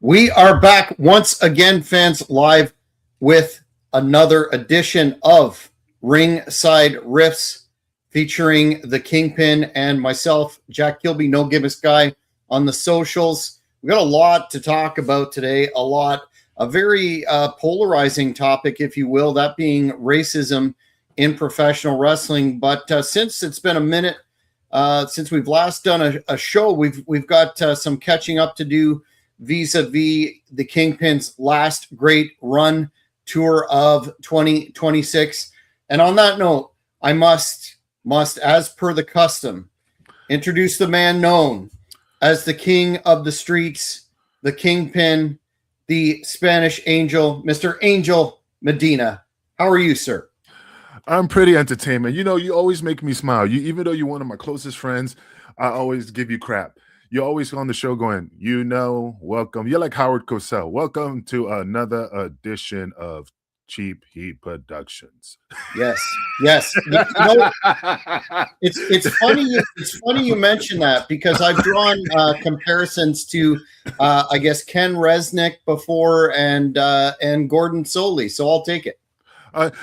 We are back once again, fans, live with another edition of Ringside Riffs featuring the Kingpin and myself, Jack Kilby, No Gibbous Guy, on the socials. We've got a lot to talk about today, a very polarizing topic, if you will, that being racism in professional wrestling. But since it's been a minute since we've last done a show, we've got some catching up to do vis-a-vis the Kingpin's last great run tour of 2026. And on that note, I must, as per the custom, introduce the man known as the king of the streets, the Kingpin, the Spanish Angel, Mr. Angel Medina. How are you, sir? I'm pretty entertainment. You know, you always make me smile. Even though you're one of my closest friends, I always give you crap. You're always on the show going, welcome. You're like Howard Cosell. Welcome to another edition of Cheap Heat Productions. Yes. You know, it's funny. It's funny you mention that because I've drawn comparisons to, I guess, Ken Resnick before and Gordon Soley. So I'll take it.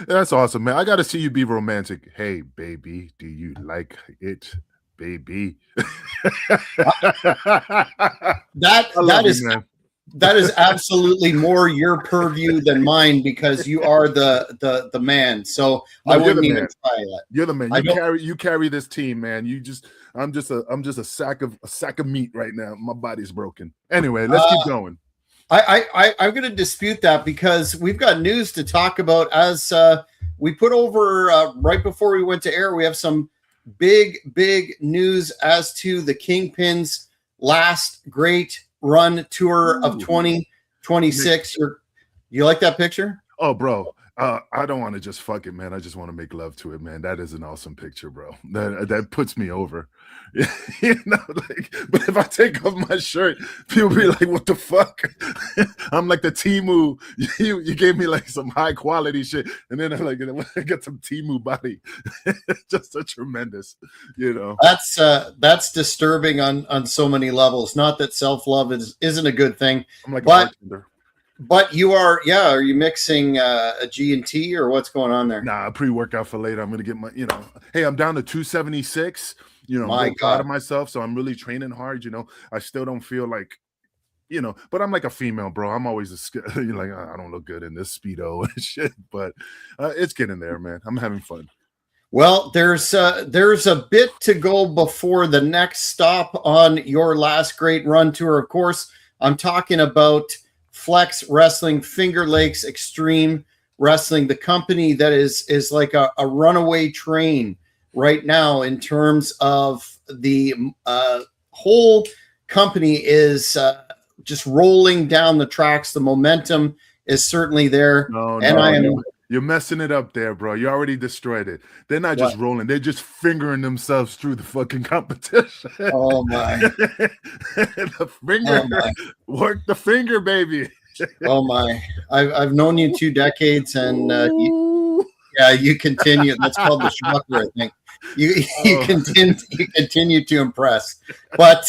That's awesome, man. I got to see you be romantic. Hey, baby, do you like it? Baby, that is absolutely more your purview than mine because you are the man. So I wouldn't even try that. You're the man. You carry this team, man. I'm just a sack of meat right now. My body's broken. Anyway, let's keep going. I'm going to dispute that because we've got news to talk about. As we put over right before we went to air, we have some big news as to the Kingpin's last great run tour of 2026. You like that picture? Oh, bro. I don't want to just fuck it, man. I just want to make love to it, man. That is an awesome picture, bro. That puts me over. But if I take off my shirt, people be like, what the fuck? I'm like the Temu. You gave me like some high quality shit. And then I'm like, I got some Temu body. Just a tremendous, That's disturbing on so many levels. Not that self-love isn't a good thing. I'm like a bartender. But you are you mixing a G&T or what's going on there? Nah, pre-workout for later. I'm going to get my, hey, I'm down to 276, I'm proud of myself. So I'm really training hard, I still don't feel like, but I'm like a female, bro. I'm always like, I don't look good in this Speedo and shit, but it's getting there, man. I'm having fun. Well, there's a bit to go before the next stop on your last great run tour. Of course, I'm talking about Flex Wrestling, Finger Lakes Extreme Wrestling, the company that is like a runaway train right now in terms of the whole company is just rolling down the tracks. The momentum is certainly there. You're messing it up there, bro. You already destroyed it. They're not just rolling. They're just fingering themselves through the fucking competition. Oh, my. The finger. Work the finger, baby. Oh, my. I've known you 2 decades, and you continue. That's called the shocker, I think. You continue to impress. But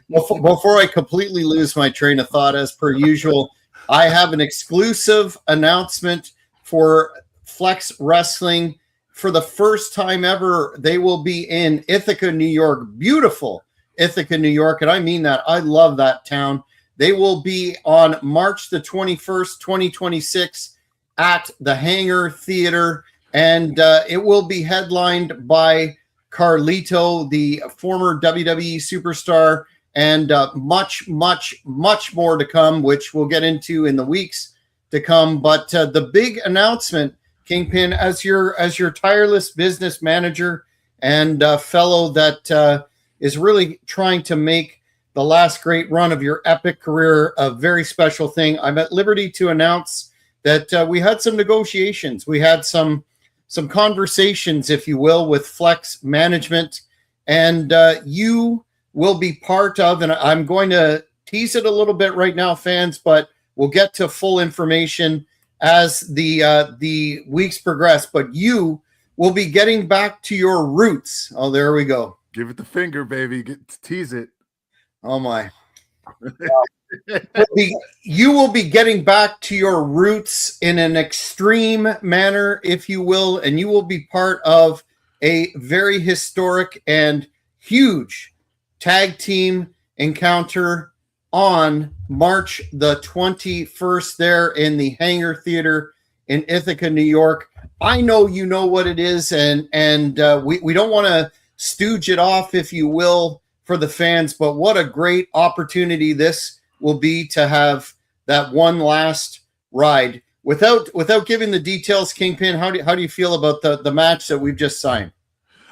before I completely lose my train of thought, as per usual, I have an exclusive announcement for Flex Wrestling. For the first time ever, they will be in Ithaca, New York. Beautiful Ithaca, New York. And I mean that. I love that town. They will be on March the 21st, 2026 at the Hangar Theater. And it will be headlined by Carlito, the former WWE superstar, and much more to come, which we'll get into in the weeks to come. But the big announcement, Kingpin, as your tireless business manager and fellow that is really trying to make the last great run of your epic career a very special thing, I'm at liberty to announce that we had some negotiations. We had some conversations, if you will, with Flex Management, and you will be part of, and I'm going to tease it a little bit right now, fans, but we'll get to full information as the weeks progress, but you will be getting back to your roots. Oh, there we go. Give it the finger, baby. Tease it. Oh, my. you will be getting back to your roots in an extreme manner, if you will, and you will be part of a very historic and huge tag team encounter on March the 21st there in the Hangar Theater in Ithaca, New York. I know you know what it is, and we don't want to stooge it off, if you will, for the fans, but what a great opportunity this will be to have that one last ride. Without giving the details, Kingpin, how do you feel about the match that we've just signed?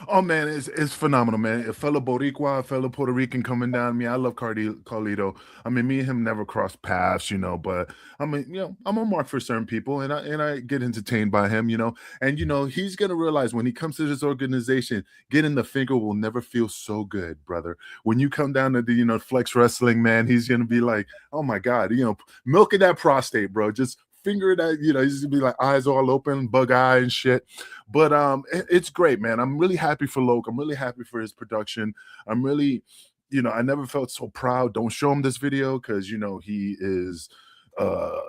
Oh man, it's phenomenal, man. A fellow Boricua, a fellow Puerto Rican coming down to me. I love Carlito. I mean, me and him never crossed paths, but I mean, I'm a mark for certain people, and I get entertained by him, and he's gonna realize when he comes to this organization, getting the finger will never feel so good, brother. When you come down to the Flex Wrestling, man, he's gonna be like, oh my God, milking that prostate, bro. Just finger that, he's gonna be like eyes all open, bug eye and shit. But it's great, man. I'm really happy for Loke. I'm really happy for his production. I'm really, I never felt so proud. Don't show him this video because he is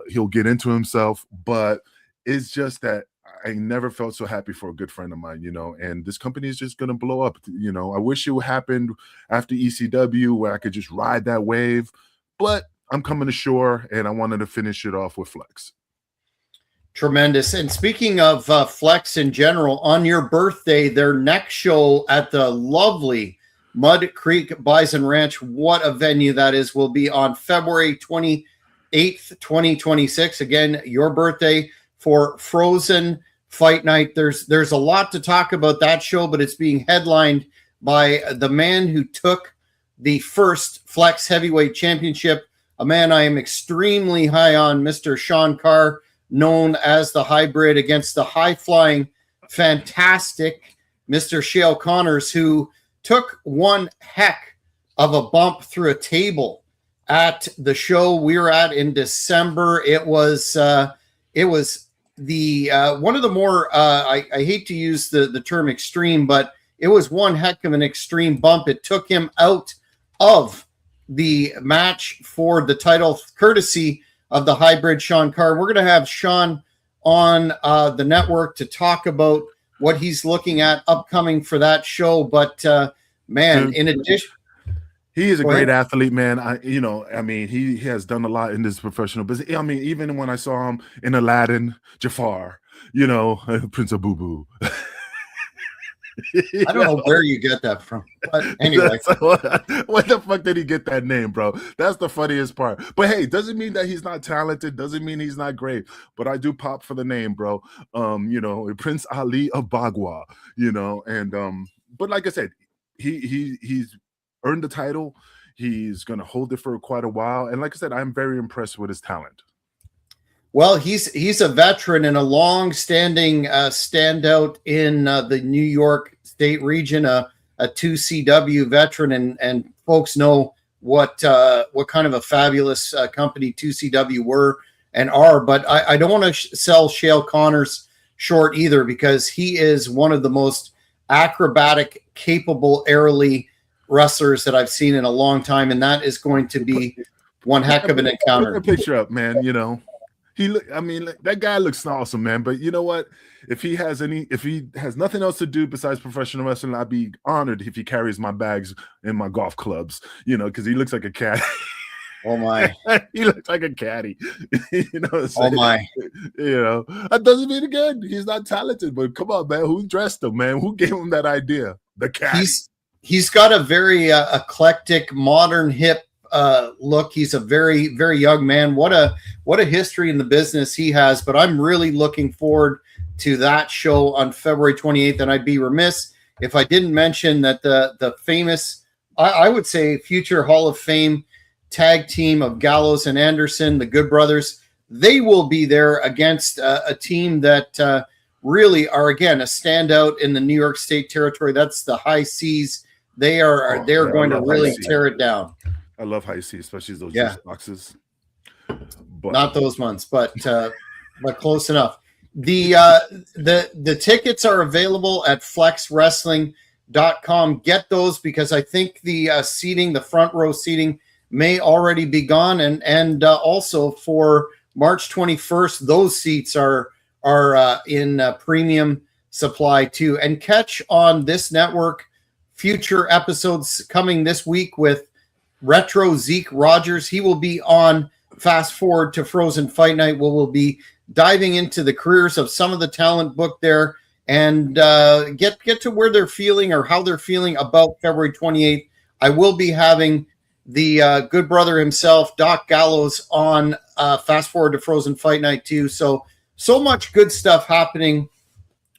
he'll get into himself, but it's just that I never felt so happy for a good friend of mine, and this company is just gonna blow up. I wish it happened after ECW where I could just ride that wave, but I'm coming to shore and I wanted to finish it off with Flex. Tremendous. And speaking of Flex in general, on your birthday, their next show at the lovely Mud Creek Bison Ranch, what a venue that is, will be on February 28th, 2026. Again, your birthday for Frozen Fight Night. There's a lot to talk about that show, but it's being headlined by the man who took the first Flex Heavyweight Championship, a man I am extremely high on, Mr. Sean Carr, known as the Hybrid, against the high-flying, fantastic Mr. Shale Connors, who took one heck of a bump through a table at the show we were at in December. It was the one of the more I hate to use the term extreme, but it was one heck of an extreme bump. It took him out of the match for the title, courtesy of the Hybrid Sean Carr. We're going to have Sean on the network to talk about what he's looking at upcoming for that show. But man, in addition, he is a great athlete, man. He has done a lot in this professional business. I mean, even when I saw him in Aladdin, Jafar, Prince of Boo Boo. I don't know where you get that from, but anyway. What the fuck did he get that name, bro? That's the funniest part. But hey, doesn't mean that he's not talented, doesn't mean he's not great, but I do pop for the name, bro. Prince Ali of Bagua, but like I said, he's earned the title. He's gonna hold it for quite a while, and like I said, I'm very impressed with his talent. Well, he's a veteran and a long-standing standout in the New York State region, a 2CW veteran, and folks know what kind of a fabulous company 2CW were and are. But I don't want to sell Shale Connors short either, because he is one of the most acrobatic, capable, airly wrestlers that I've seen in a long time, and that is going to be one heck of an encounter. Put a picture up, man. That guy looks awesome, man. But you know what? If he has nothing else to do besides professional wrestling, I'd be honored if he carries my bags and my golf clubs, because he looks like a cat. Oh my. He looks like a caddy. Oh my. That doesn't mean again he's not talented, but come on, man. Who dressed him, man? Who gave him that idea? The cat. He's got a very eclectic, modern, hip look. He's a very, very young man. What a history in the business he has. But I'm really looking forward to that show on February 28th. And I'd be remiss if I didn't mention that the famous, I would say, future Hall of Fame tag team of Gallows and Anderson, the Good Brothers, they will be there against a team that really are, again, a standout in the New York State territory. That's the High Seas. They're going to really tear it down. I love High C, especially those juice boxes. But not those ones, but close enough. The tickets are available at flexwrestling.com. Get those, because I think the seating, the front row seating, may already be gone, and also for March 21st, those seats are in premium supply too. And catch on this network future episodes coming this week with Retro Zeke Rogers. He will be on Fast Forward to Frozen Fight Night, where we'll be diving into the careers of some of the talent booked there, and get to where they're feeling or how they're feeling about February 28th. I will be having the good brother himself, Doc Gallows, on Fast Forward to Frozen Fight Night too. So much good stuff happening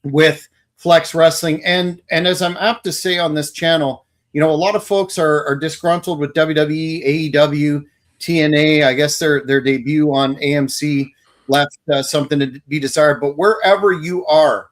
with Flex Wrestling. And as I'm apt to say on this channel, a lot of folks are disgruntled with WWE, AEW, TNA. I guess their debut on AMC left something to be desired. But wherever you are,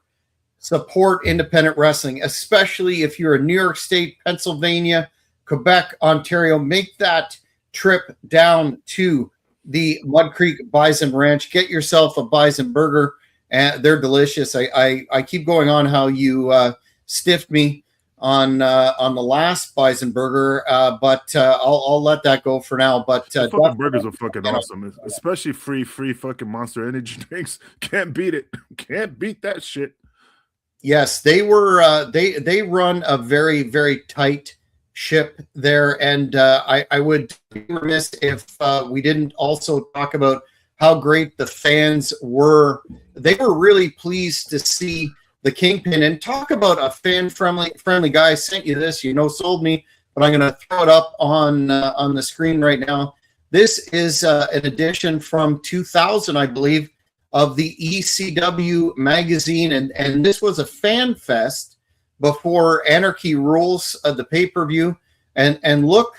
support independent wrestling, especially if you're in New York State, Pennsylvania, Quebec, Ontario. Make that trip down to the Mud Creek Bison Ranch. Get yourself a bison burger, and they're delicious. I keep going on how you stiffed me on the last bison burger, but I'll let that go for now. But fucking burgers are fucking awesome, especially free fucking Monster Energy drinks. Can't beat it. Can't beat that shit. Yes, they were. They run a very, very tight ship there, and I would be remiss if we didn't also talk about how great the fans were. They were really pleased to see the Kingpin, and talk about a friendly guy. I sent you this, sold me, but I'm going to throw it up on the screen right now. This is an edition from 2000, I believe, of the ECW magazine, and this was a fan fest before Anarchy Rules, the pay-per-view. And look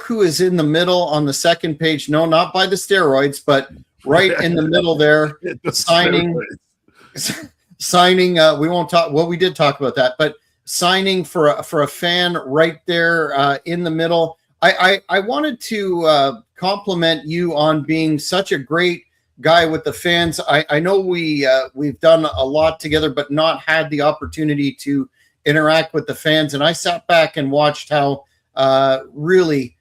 who is in the middle on the second page. No, not by the steroids, but right in the middle there, signing. We won't talk. Well, we did talk about that, but signing for a fan right there in the middle. I wanted to compliment you on being such a great guy with the fans. I know we've done a lot together, but not had the opportunity to interact with the fans. And I sat back and watched how really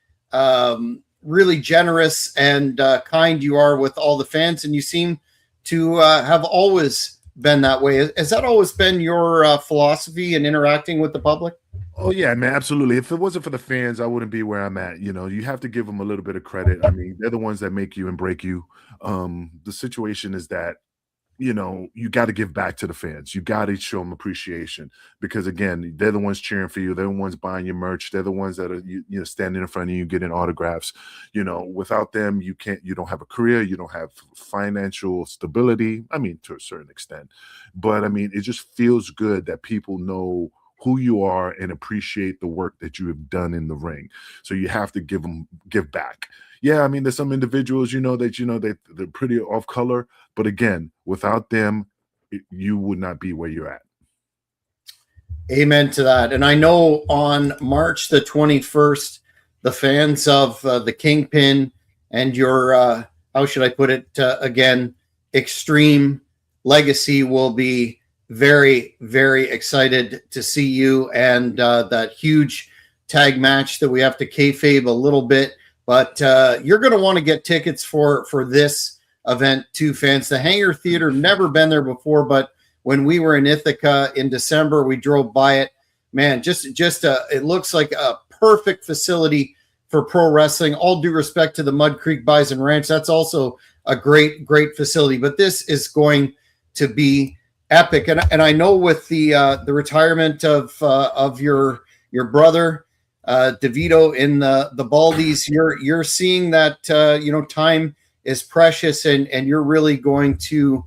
generous and kind you are with all the fans. And you seem to have always been that way. Has that always been your philosophy in interacting with the public? Oh yeah, man, absolutely. If it wasn't for the fans, I wouldn't be where I'm at. You have to give them a little bit of credit. I mean, they're the ones that make you and break you. The situation is that, you got to give back to the fans. You got to show them appreciation, because again, they're the ones cheering for you. They're the ones buying your merch. They're the ones that are standing in front of you, getting autographs. Without them, you don't have a career. You don't have financial stability. I mean, to a certain extent, but I mean, it just feels good that people know who you are and appreciate the work that you have done in the ring. So you have to give back. Yeah, I mean, there's some individuals, they're pretty off color, but again, without them, you would not be where you're at. Amen to that. And I know on March the 21st, the fans of the Kingpin and your, how should I put it, again, Extreme Legacy will be very, very excited to see you, and that huge tag match that we have to kayfabe a little bit. But you're going to want to get tickets for this event too, fans. The Hangar Theater, never been there before, but when we were in Ithaca in December, we drove by it. Man, just it looks like a perfect facility for pro wrestling. All due respect to the Mud Creek Bison Ranch, that's also a great facility. But this is going to be epic, and I know with the retirement of your brother DeVito in the Baldies, you're seeing that time is precious, and you're really going to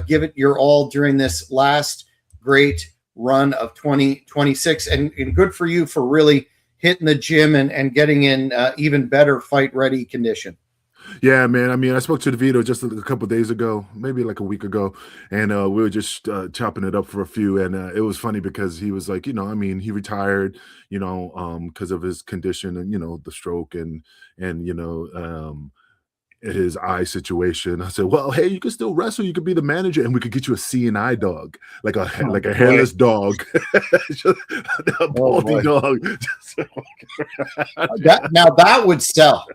give it your all during this last great run of 2026, and good for you for really hitting the gym and getting in even better fight ready condition. Yeah, man. I mean, I spoke to DeVito just a couple of days ago, maybe like a week ago, and we were just chopping it up for a few. And it was funny because he was like, I mean, he retired, because of his condition and the stroke, and his eye situation. I said, well, hey, you can still wrestle. You could be the manager, and we could get you a seeing-eye dog, like a hairless dog, a baldy dog. That would sell.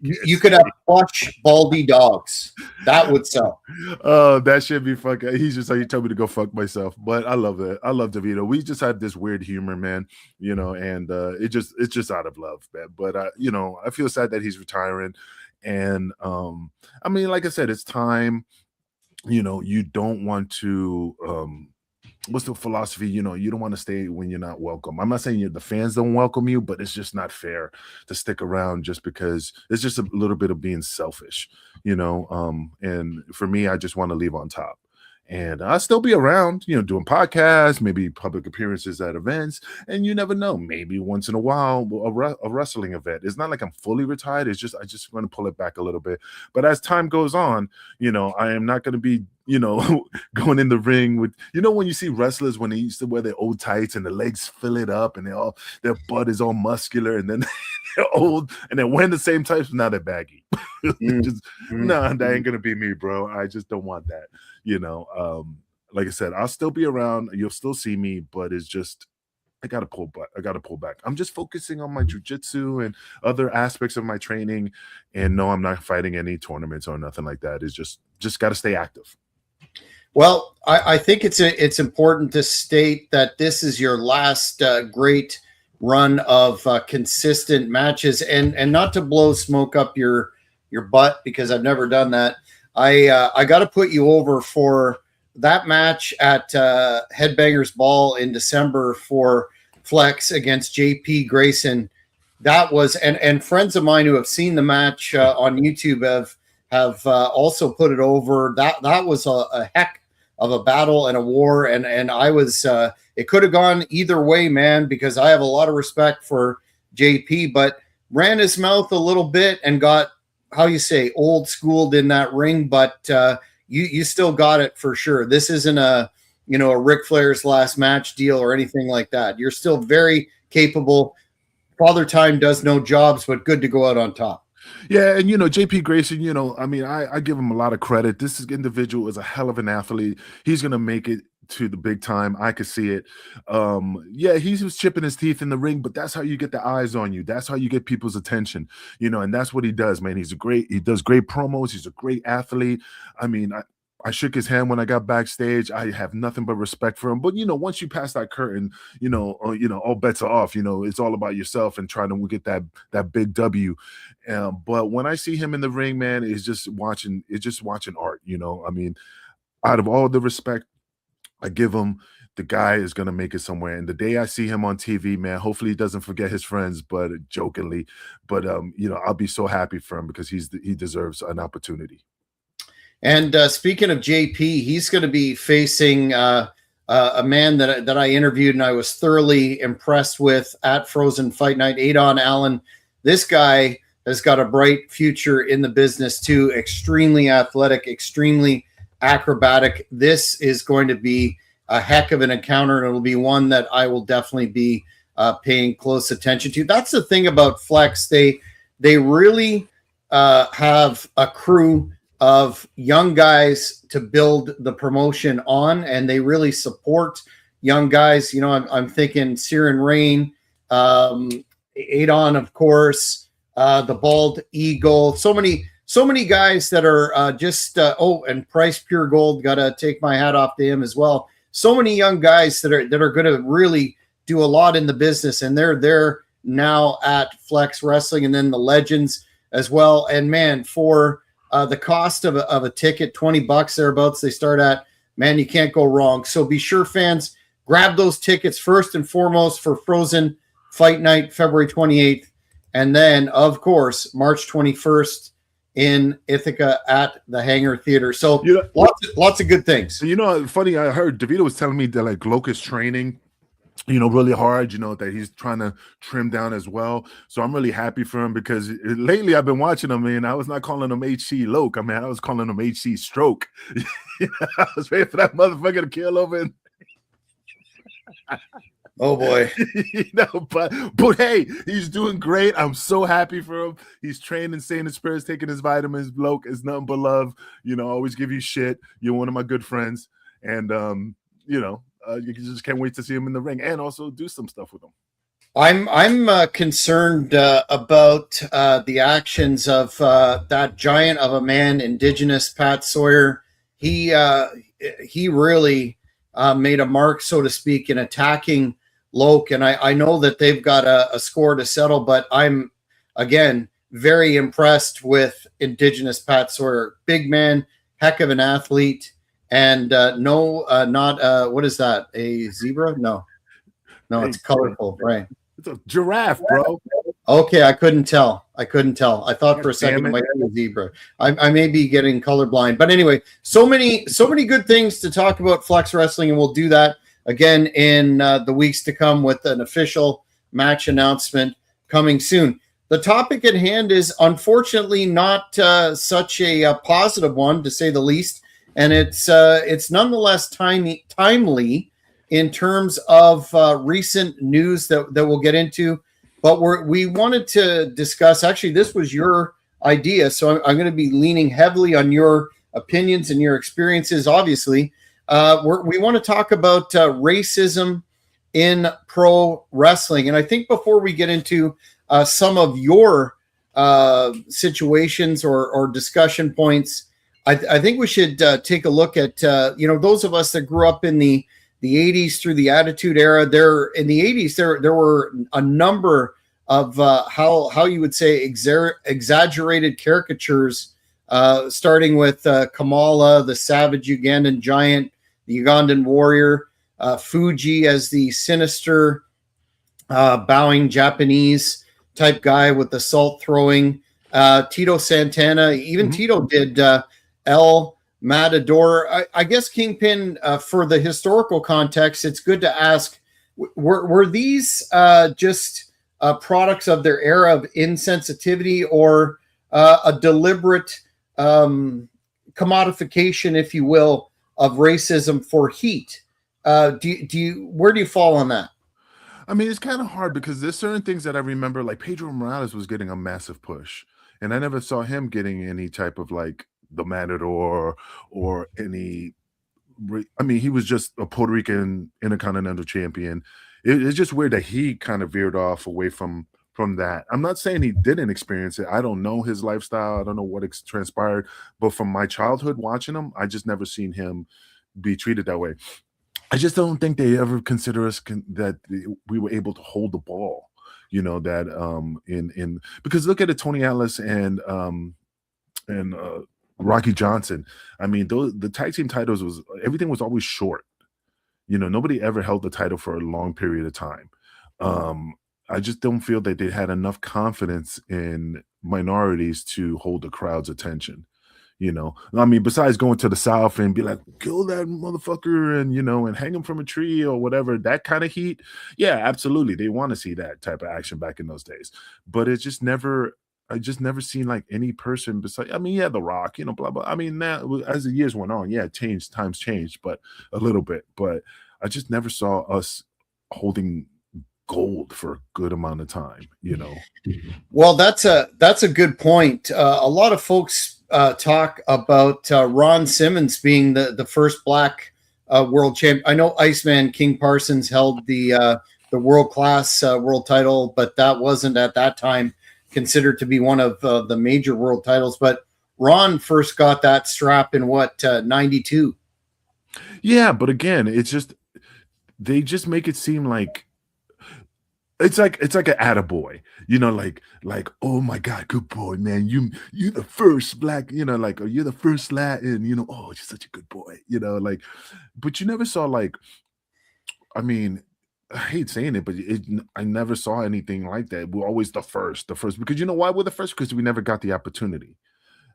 You could have plush baldy dogs. That would sell. Oh, that should be fucking. He's just like, he told me to go fuck myself. But I love it. I love DeVito. We just had this weird humor, man. And it's just out of love, man. But I feel sad that he's retiring. And I mean, like I said, it's time. You don't want to. What's the philosophy? You don't want to stay when you're not welcome. I'm not saying the fans don't welcome you, but it's just not fair to stick around just because it's just a little bit of being selfish, and for me, I just want to leave on top. And I'll still be around, doing podcasts, maybe public appearances at events. And you never know, maybe once in a while, a wrestling event. It's not like I'm fully retired. It's just, I just want to pull it back a little bit. But as time goes on, I am not going to be, going in the ring with, when you see wrestlers, when they used to wear their old tights and the legs fill it up and their butt is all muscular and then they're old and they're wearing the same tights, now they're baggy. That ain't going to be me, bro. I just don't want that. Like I said, I'll still be around. You'll still see me, but it's just, I got to pull back. I'm just focusing on my jujitsu and other aspects of my training. And no, I'm not fighting any tournaments or nothing like that. It's just got to stay active. Well, I think it's important to state that this is your last great run of consistent matches, and not to blow smoke up your butt, because I've never done that. I got to put you over for that match at Headbangers Ball in December for Flex against JP Grayson. That was, and friends of mine who have seen the match on YouTube have also put it over. That was a heck of a battle and a war, and I was it could have gone either way, man, because I have a lot of respect for JP, but ran his mouth a little bit and got, how you say, old schooled in that ring, but you still got it for sure. This isn't a Ric Flair's last match deal or anything like that. You're still very capable. Father Time does no jobs, but good to go out on top. Yeah, and JP Grayson, I mean, I give him a lot of credit. This individual is a hell of an athlete. He's gonna make it to the big time. I could see it. Yeah, he was chipping his teeth in the ring, but that's how you get the eyes on you. That's how you get people's attention, and that's what he does, man. He does great promos. He's a great athlete. I mean, I shook his hand when I got backstage. I have nothing but respect for him. But once you pass that curtain, all bets are off. It's all about yourself and trying to get that big W. But when I see him in the ring, man, it's just watching art. I mean, out of all the respect I give him, the guy is gonna make it somewhere. And the day I see him on TV, man, hopefully he doesn't forget his friends, but jokingly. But I'll be so happy for him because he deserves an opportunity. And speaking of JP, he's going to be facing a man that I interviewed and I was thoroughly impressed with at Frozen Fight Night, Adon Allen. This guy has got a bright future in the business too. Extremely athletic, extremely acrobatic. This is going to be a heck of an encounter, and it'll be one that I will definitely be paying close attention to. That's the thing about Flex. They really have a crew of young guys to build the promotion on, and they really support young guys. I'm thinking Siren Rain, Adon, of course, the Bald Eagle. So many guys that are just and Price Pure Gold. Got to take my hat off to him as well. So many young guys that are going to really do a lot in the business, and they're there now at Flex Wrestling, and then the Legends as well. And man, for the cost of a ticket, $20 thereabouts, they start at, man, you can't go wrong. So be sure, fans, grab those tickets first and foremost for Frozen Fight Night, February 28th. And then, of course, March 21st in Ithaca at the Hangar Theater. So lots of good things. Funny, I heard DeVito was telling me that like Locust training, really hard, that he's trying to trim down as well. So I'm really happy for him because lately I've been watching him, and I was not calling him HC Loke. I mean, I was calling him HC Stroke. I was waiting for that motherfucker to kill over. Oh boy. But hey, he's doing great. I'm so happy for him. He's training, staying in spirits, taking his vitamins. Bloke is nothing but love. Always give you shit. You're one of my good friends, and you just can't wait to see him in the ring and also do some stuff with him. I'm concerned about the actions of that giant of a man, Indigenous Pat Sawyer. He really made a mark, so to speak, in attacking Loke, and I know that they've got a score to settle, but I'm again very impressed with Indigenous Pat Sawyer. Big man, heck of an athlete, and not what is that? A zebra? No, it's colorful, right? It's a giraffe, bro. Okay, I couldn't tell. I thought for a second it might be a zebra. I may be getting colorblind, but anyway, so many good things to talk about Flex Wrestling, and we'll do that again in the weeks to come with an official match announcement coming soon. The topic at hand is unfortunately not such a positive one, to say the least, and it's nonetheless timely in terms of recent news that we'll get into. But we wanted to discuss, actually, this was your idea, so I'm going to be leaning heavily on your opinions and your experiences, obviously. We want to talk about racism in pro wrestling. And I think before we get into some of your situations or discussion points, I think we should take a look at, those of us that grew up in the 80s through the Attitude Era. In the 80s, there were a number of how you would say exaggerated caricatures, starting with Kamala, the savage Ugandan giant, the Ugandan warrior, Fuji as the sinister, bowing Japanese type guy with the salt throwing, Tito Santana. Even Tito did El Matador. I guess Kingpin, for the historical context, it's good to ask, were these just products of their era of insensitivity, or a deliberate commodification, if you will, of racism for heat? Where do you fall on that? I mean, it's kind of hard because there's certain things that I remember, like Pedro Morales was getting a massive push, and I never saw him getting any type of like the Matador or any. I mean, he was just a Puerto Rican Intercontinental Champion. It's just weird that he kind of veered off away from that. I'm not saying he didn't experience it. I don't know his lifestyle. I don't know what transpired, but from my childhood watching him, I just never seen him be treated that way. I just don't think they ever consider us that we were able to hold the ball. That in because look at it, Tony Atlas and Rocky Johnson. I mean, the tag team titles everything was always short. Nobody ever held the title for a long period of time. I just don't feel that they had enough confidence in minorities to hold the crowd's attention. I mean, besides going to the South and be like, kill that motherfucker and hang him from a tree or whatever, that kind of heat. Yeah, absolutely. They want to see that type of action back in those days. But I just never seen like any person besides, I mean, yeah, The Rock, blah, blah. I mean, now as the years went on, yeah, times changed, but a little bit. But I just never saw us holding gold for a good amount of time, Well, that's a good point. A lot of folks talk about Ron Simmons being the first black world champ. I know Iceman King Parsons held the world class world title, but that wasn't at that time considered to be one of the major world titles. But Ron first got that strap in 92. Yeah, but again, they just make it seem like it's like an attaboy, like, oh my God, good boy, man. You the first black, like, or you're the first Latin, oh, you're such a good boy, like, but you never saw like, I mean, I hate saying it, but I never saw anything like that. We're always the first, because you know why we're the first? Because we never got the opportunity.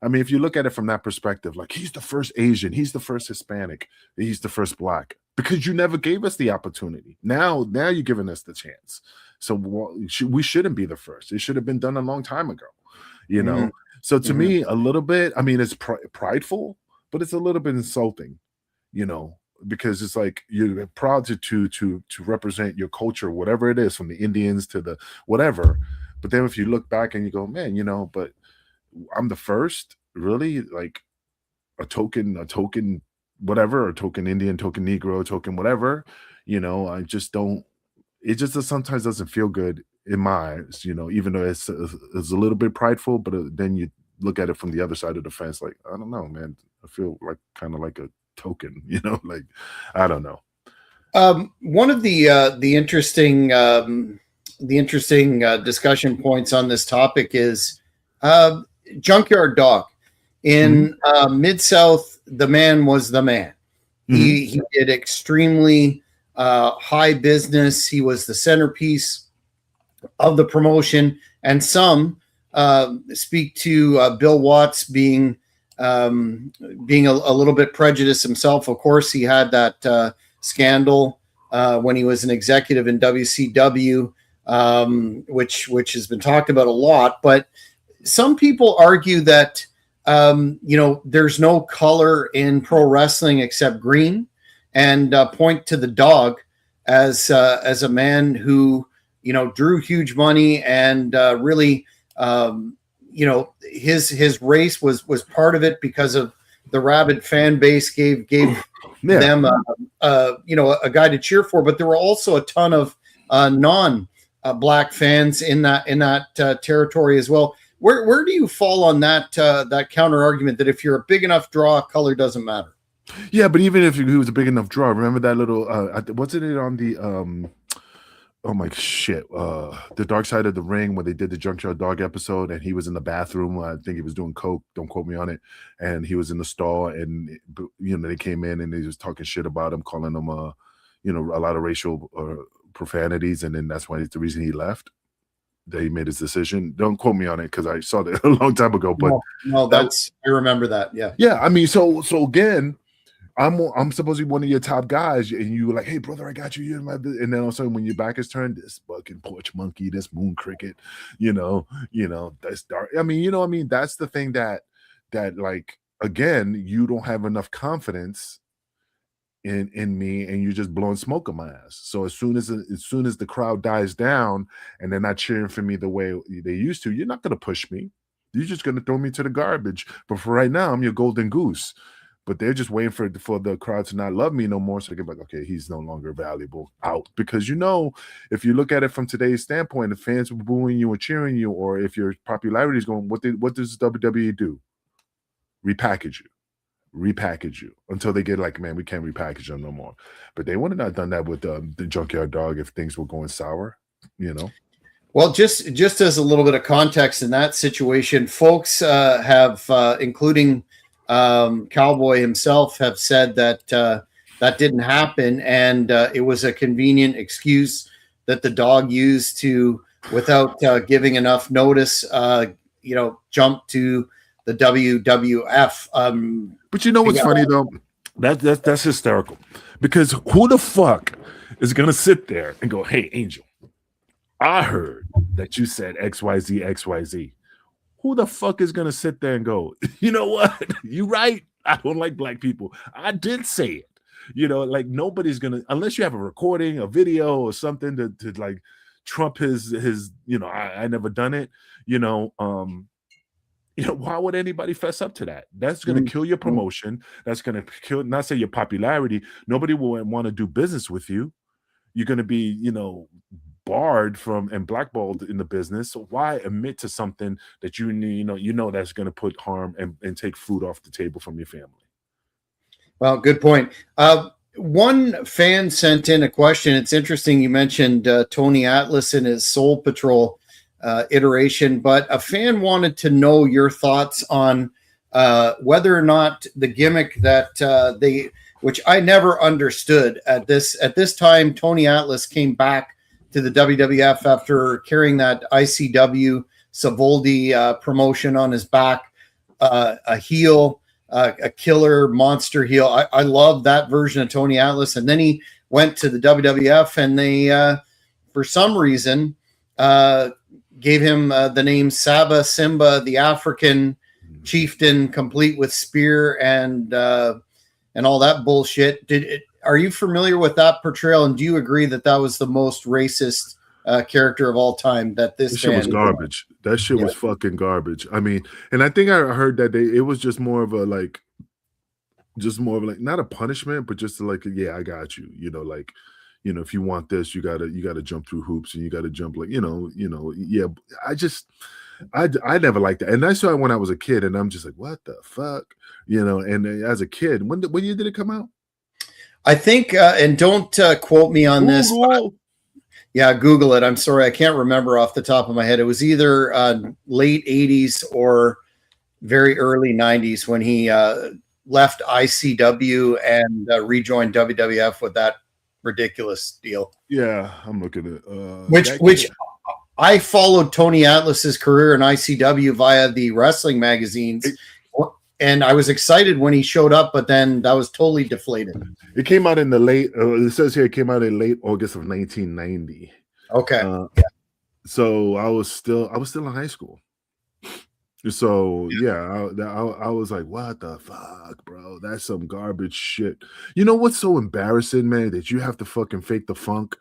I mean, if you look at it from that perspective, like he's the first Asian, he's the first Hispanic, he's the first black, because you never gave us the opportunity. Now you're giving us the chance. So we shouldn't be the first. It should have been done a long time ago, Mm-hmm. So me, a little bit, I mean, it's prideful, but it's a little bit insulting, because it's like you're proud to represent your culture, whatever it is, from the Indians to the whatever. But then if you look back and you go, man, but I'm the first, really, like a token whatever, a token Indian, token Negro, token whatever, I just don't. It just sometimes doesn't feel good in my eyes, even though it's a little bit prideful, but then you look at it from the other side of the fence, like, I don't know, man, I feel like kind of like a token, like, I don't know. One of the interesting discussion points on this topic is Junkyard Dog. In Mid-South, the man was the man. He did extremely high business. He was the centerpiece of the promotion, and some speak to Bill Watts being a little bit prejudiced himself. Of course, he had that scandal when he was an executive in WCW, which has been talked about a lot. But some people argue that there's no color in pro wrestling except green, and point to the Dog as a man who drew huge money, and really his race was part of it because of the rabid fan base gave them a guy to cheer for. But there were also a ton of non black fans in that territory as well. Where do you fall on that counter argument that if you're a big enough draw, color doesn't matter? Yeah, but even if he was a big enough draw, remember that little wasn't it on the oh my shit, the Dark Side of the Ring, when they did the Junkyard Dog episode, and he was in the bathroom. I think he was doing coke. Don't quote me on it. And he was in the stall, and they came in and they was talking shit about him, calling him a lot of racial profanities, and then that's why the reason he left. That he made his decision. Don't quote me on it because I saw that a long time ago. But no, I remember that. Yeah. Yeah. I mean, so again, I'm supposed to be one of your top guys, and you were like, "Hey, brother, I got you." You're my, and then all of a sudden, when your back is turned, this fucking porch monkey, this moon cricket, that's dark. I mean, that's the thing that like, again, you don't have enough confidence in me, and you're just blowing smoke on my ass. So as soon as the crowd dies down and they're not cheering for me the way they used to, you're not going to push me. You're just going to throw me to the garbage. But for right now, I'm your golden goose. But they're just waiting for the crowd to not love me no more, so they can be like, okay, he's no longer valuable, out. Because if you look at it from today's standpoint, the fans were booing you and cheering you, or if your popularity is going, what does WWE do? Repackage you until they get like, man, we can't repackage them no more. But they would have not done that with the Junkyard Dog if things were going sour, Well, just as a little bit of context in that situation, folks have, including Cowboy himself, have said that that didn't happen, and it was a convenient excuse that the Dog used to, without giving enough notice, jump to the WWF. But you know what's funny though? That's hysterical, because who the fuck is gonna sit there and go, "Hey, Angel, I heard that you said XYZ, XYZ." Who the fuck is gonna sit there and go, "You know what? You right. I don't like black people. I did say it." Like, nobody's gonna, unless you have a recording, a video, or something to like trump his I never done it. Why would anybody fess up to that? That's going to kill your promotion. That's going to kill, not say your popularity. Nobody will want to do business with you. You're going to be, barred from and blackballed in the business. So why admit to something that that's going to put harm and take food off the table from your family? Well, good point. One fan sent in a question. It's interesting you mentioned Tony Atlas in his Soul Patrol iteration, but a fan wanted to know your thoughts on whether or not the gimmick that which I never understood at this time, Tony Atlas came back to the WWF after carrying that ICW Savoldi promotion on his back, a heel, a killer monster heel. I love that version of Tony Atlas. And then he went to the WWF, and they, for some reason, gave him the name Saba Simba, the African chieftain, complete with spear and and all that bullshit. Are you familiar with that portrayal? And do you agree that that was the most racist character of all time? That this shit was fan garbage. That shit was fucking garbage. I mean, and I think I heard that it was just more of a like, not a punishment, but just like, yeah, I got you. Like, if you want this, you gotta jump through hoops, and you gotta jump like, yeah. I never liked that, and I saw it when I was a kid, and I'm just like, what the fuck, And as a kid, when year did it come out? I think, and don't quote me on this. Yeah, Google it. I'm sorry, I can't remember off the top of my head. It was either late 80s or very early 90s when he left ICW and rejoined WWF with that ridiculous deal. Yeah, I'm looking at which I followed Tony Atlas's career in ICW via the wrestling magazines. And I was excited when he showed up, but then that was totally deflated. It came out in the late. It says here it came out in late August of 1990. Okay. So I was still in high school. So yeah, I was like, what the fuck, bro? That's some garbage shit. You know what's so embarrassing, man? That you have to fucking fake the funk,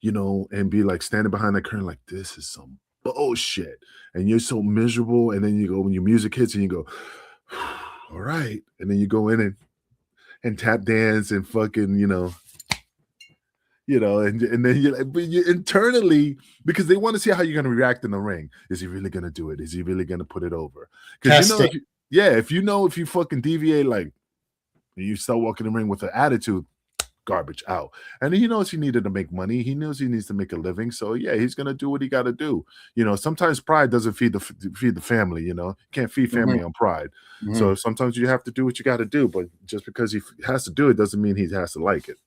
and be like standing behind the curtain, like this is some bullshit, and you're so miserable. And then you go when your music hits, and you go, all right, and then you go in and tap dance and fucking, and then but you internally, because they want to see how you're going to react in the ring. Is he really going to do it? Is he really going to put it over? Because if you fucking deviate, like you start walking the ring with an attitude, garbage out. And he knows he needed to make money. He knows he needs to make a living. So yeah, he's gonna do what he got to do. Sometimes pride doesn't feed the family. Can't feed family on pride. So sometimes you have to do what you got to do. But just because he has to do it doesn't mean he has to like it.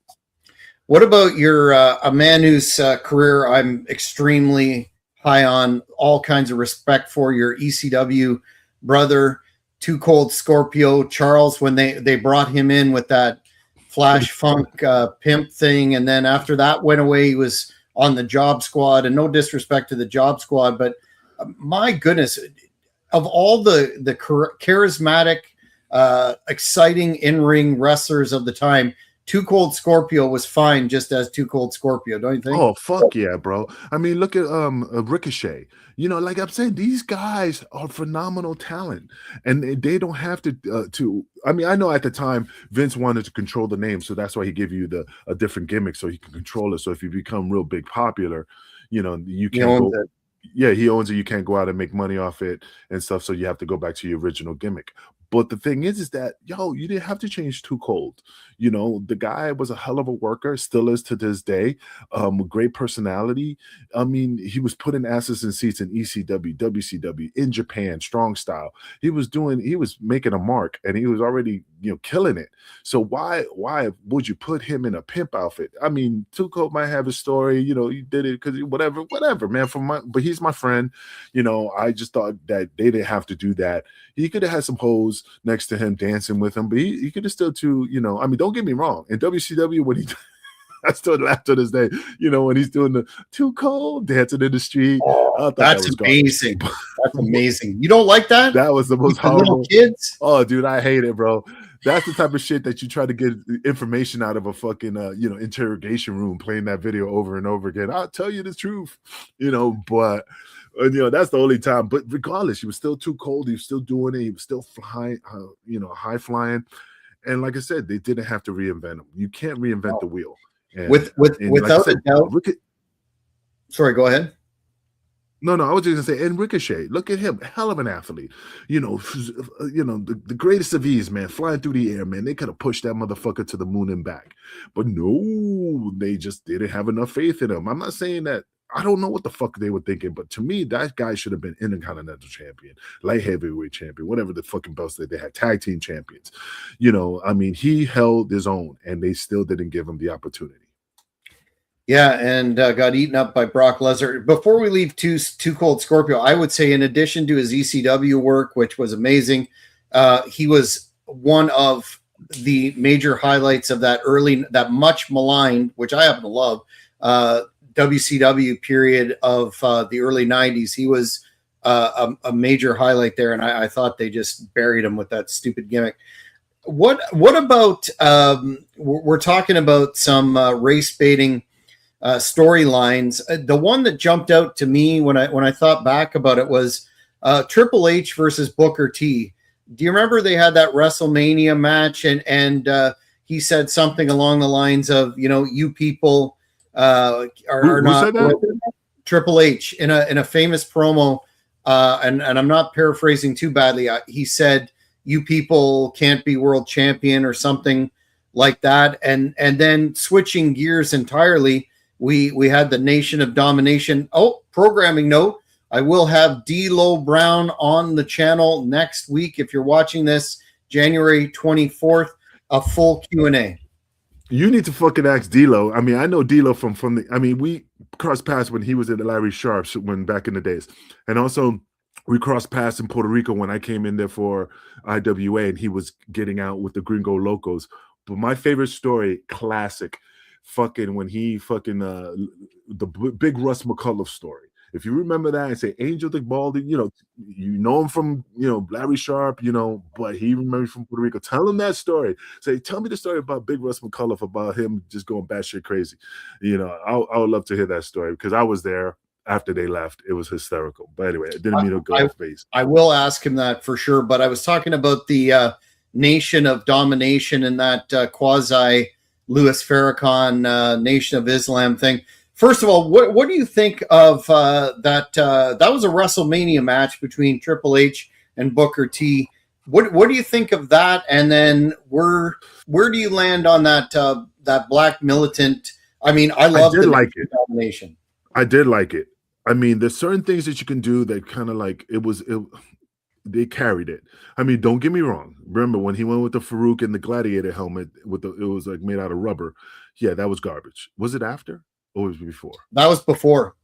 What about your a man whose career I'm extremely high on, all kinds of respect for, your ECW brother, Too Cold Scorpio, Charles, when they brought him in with that Flash Funk pimp thing, and then after that went away, he was on the Job Squad, and no disrespect to the Job Squad, but my goodness, of all the charismatic, exciting in-ring wrestlers of the time, Too Cold Scorpio was fine just as Too Cold Scorpio, don't you think? Oh, fuck yeah, bro. I mean, look at Ricochet. Like I'm saying, these guys are phenomenal talent, and they don't have to I mean, I know at the time Vince wanted to control the name, so that's why he gave you a different gimmick so he can control it. So if you become real big popular, you can't go. Yeah, he owns it. You can't go out and make money off it and stuff. So you have to go back to your original gimmick. But the thing is that, you didn't have to change Too Cold. The guy was a hell of a worker, still is to this day. Great personality. I mean, he was putting asses in seats in ECW, WCW, in Japan, strong style. He was making a mark, and he was already, killing it. So why would you put him in a pimp outfit? I mean, Too Cold might have a story, he did it because whatever, man. But he's my friend. I just thought that they didn't have to do that. He could have had some hoes next to him dancing with him, but he could have still I mean, don't get me wrong. In WCW, when he I still laugh to this day, when he's doing the Too Cold dancing in the street. That's amazing. That's amazing. You don't like that? That was the most horrible. Little kids? Oh, dude, I hate it, bro. That's the type of shit that you try to get information out of a fucking interrogation room, playing that video over and over again. I'll tell you the truth, but that's the only time. But regardless, he was still Too Cold. He was still doing it. He was still flying, high flying. And like I said, they didn't have to reinvent him. You can't reinvent the wheel. And, without a doubt. Sorry, go ahead. No, I was just gonna say, and Ricochet, look at him, hell of an athlete. The greatest of ease, man, flying through the air, man. They could have pushed that motherfucker to the moon and back, but no, they just didn't have enough faith in him. I'm not saying that. I don't know what the fuck they were thinking, but to me, that guy should have been Intercontinental Champion, light heavyweight champion, whatever the fucking belts that they had, tag team champions. I mean, he held his own, and they still didn't give him the opportunity. Yeah, and got eaten up by Brock Lesnar. Before we leave Too Cold Scorpio, I would say in addition to his ECW work, which was amazing, he was one of the major highlights of that much maligned, which I happen to love, WCW period of the early 90s. He was a major highlight there, and I thought they just buried him with that stupid gimmick. What about we're talking about some race baiting storylines. The one that jumped out to me when I thought back about it was Triple H versus Booker T. Do you remember they had that WrestleMania match and he said something along the lines of, you people are Who not said that? Triple H in a famous promo, and I'm not paraphrasing too badly. He said, "You people can't be world champion" or something like that, and then switching gears entirely, we had the Nation of Domination. Oh, programming note: I will have D'Lo Brown on the channel next week. If you're watching this, January 24th, a full Q&A. You need to fucking ask D'Lo. I mean, I know D'Lo from the. I mean, we crossed paths when he was at the Larry Sharps when back in the days, and also we crossed paths in Puerto Rico when I came in there for IWA, and he was getting out with the Gringo Locos. But my favorite story, classic, fucking when he fucking the big Russ McCullough story. If you remember that, and say Angel DeBaldi, you know him from Larry Sharp, but he remembers from Puerto Rico. Tell him that story. Say, tell me the story about Big Russ McCullough, about him just going batshit crazy. I would love to hear that story because I was there after they left. It was hysterical. But anyway, I didn't mean to go off base. I will ask him that for sure. But I was talking about the Nation of Domination and that quasi Louis Farrakhan Nation of Islam thing. First of all, what do you think of that? That was a WrestleMania match between Triple H and Booker T. What do you think of that? And then where do you land on that black militant? I mean, I love the like it. Domination. I did like it. I mean, there's certain things that you can do that kind of like they carried it. I mean, don't get me wrong. Remember when he went with the Farouk and the Gladiator helmet it was like made out of rubber. Yeah, that was garbage. Was it after? Or was it before? That was before.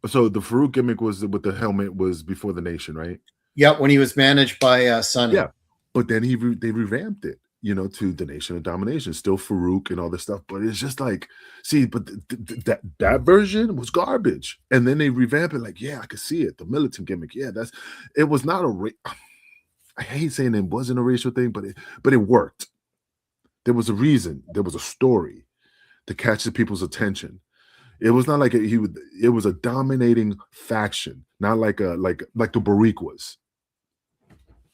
So the Farouk gimmick was with the helmet was before the Nation, right? Yeah, when he was managed by Sonny. Yeah, but then they revamped it, to the Nation of Domination, still Farouk and all this stuff. But it's just like, see, but that version was garbage, and then they revamp it. Like, yeah, I could see it. The militant gimmick, yeah, it was not I hate saying it wasn't a racial thing, but it worked. There was a reason. There was a story to catch the people's attention. It was not like it was a dominating faction, not like the Boricuas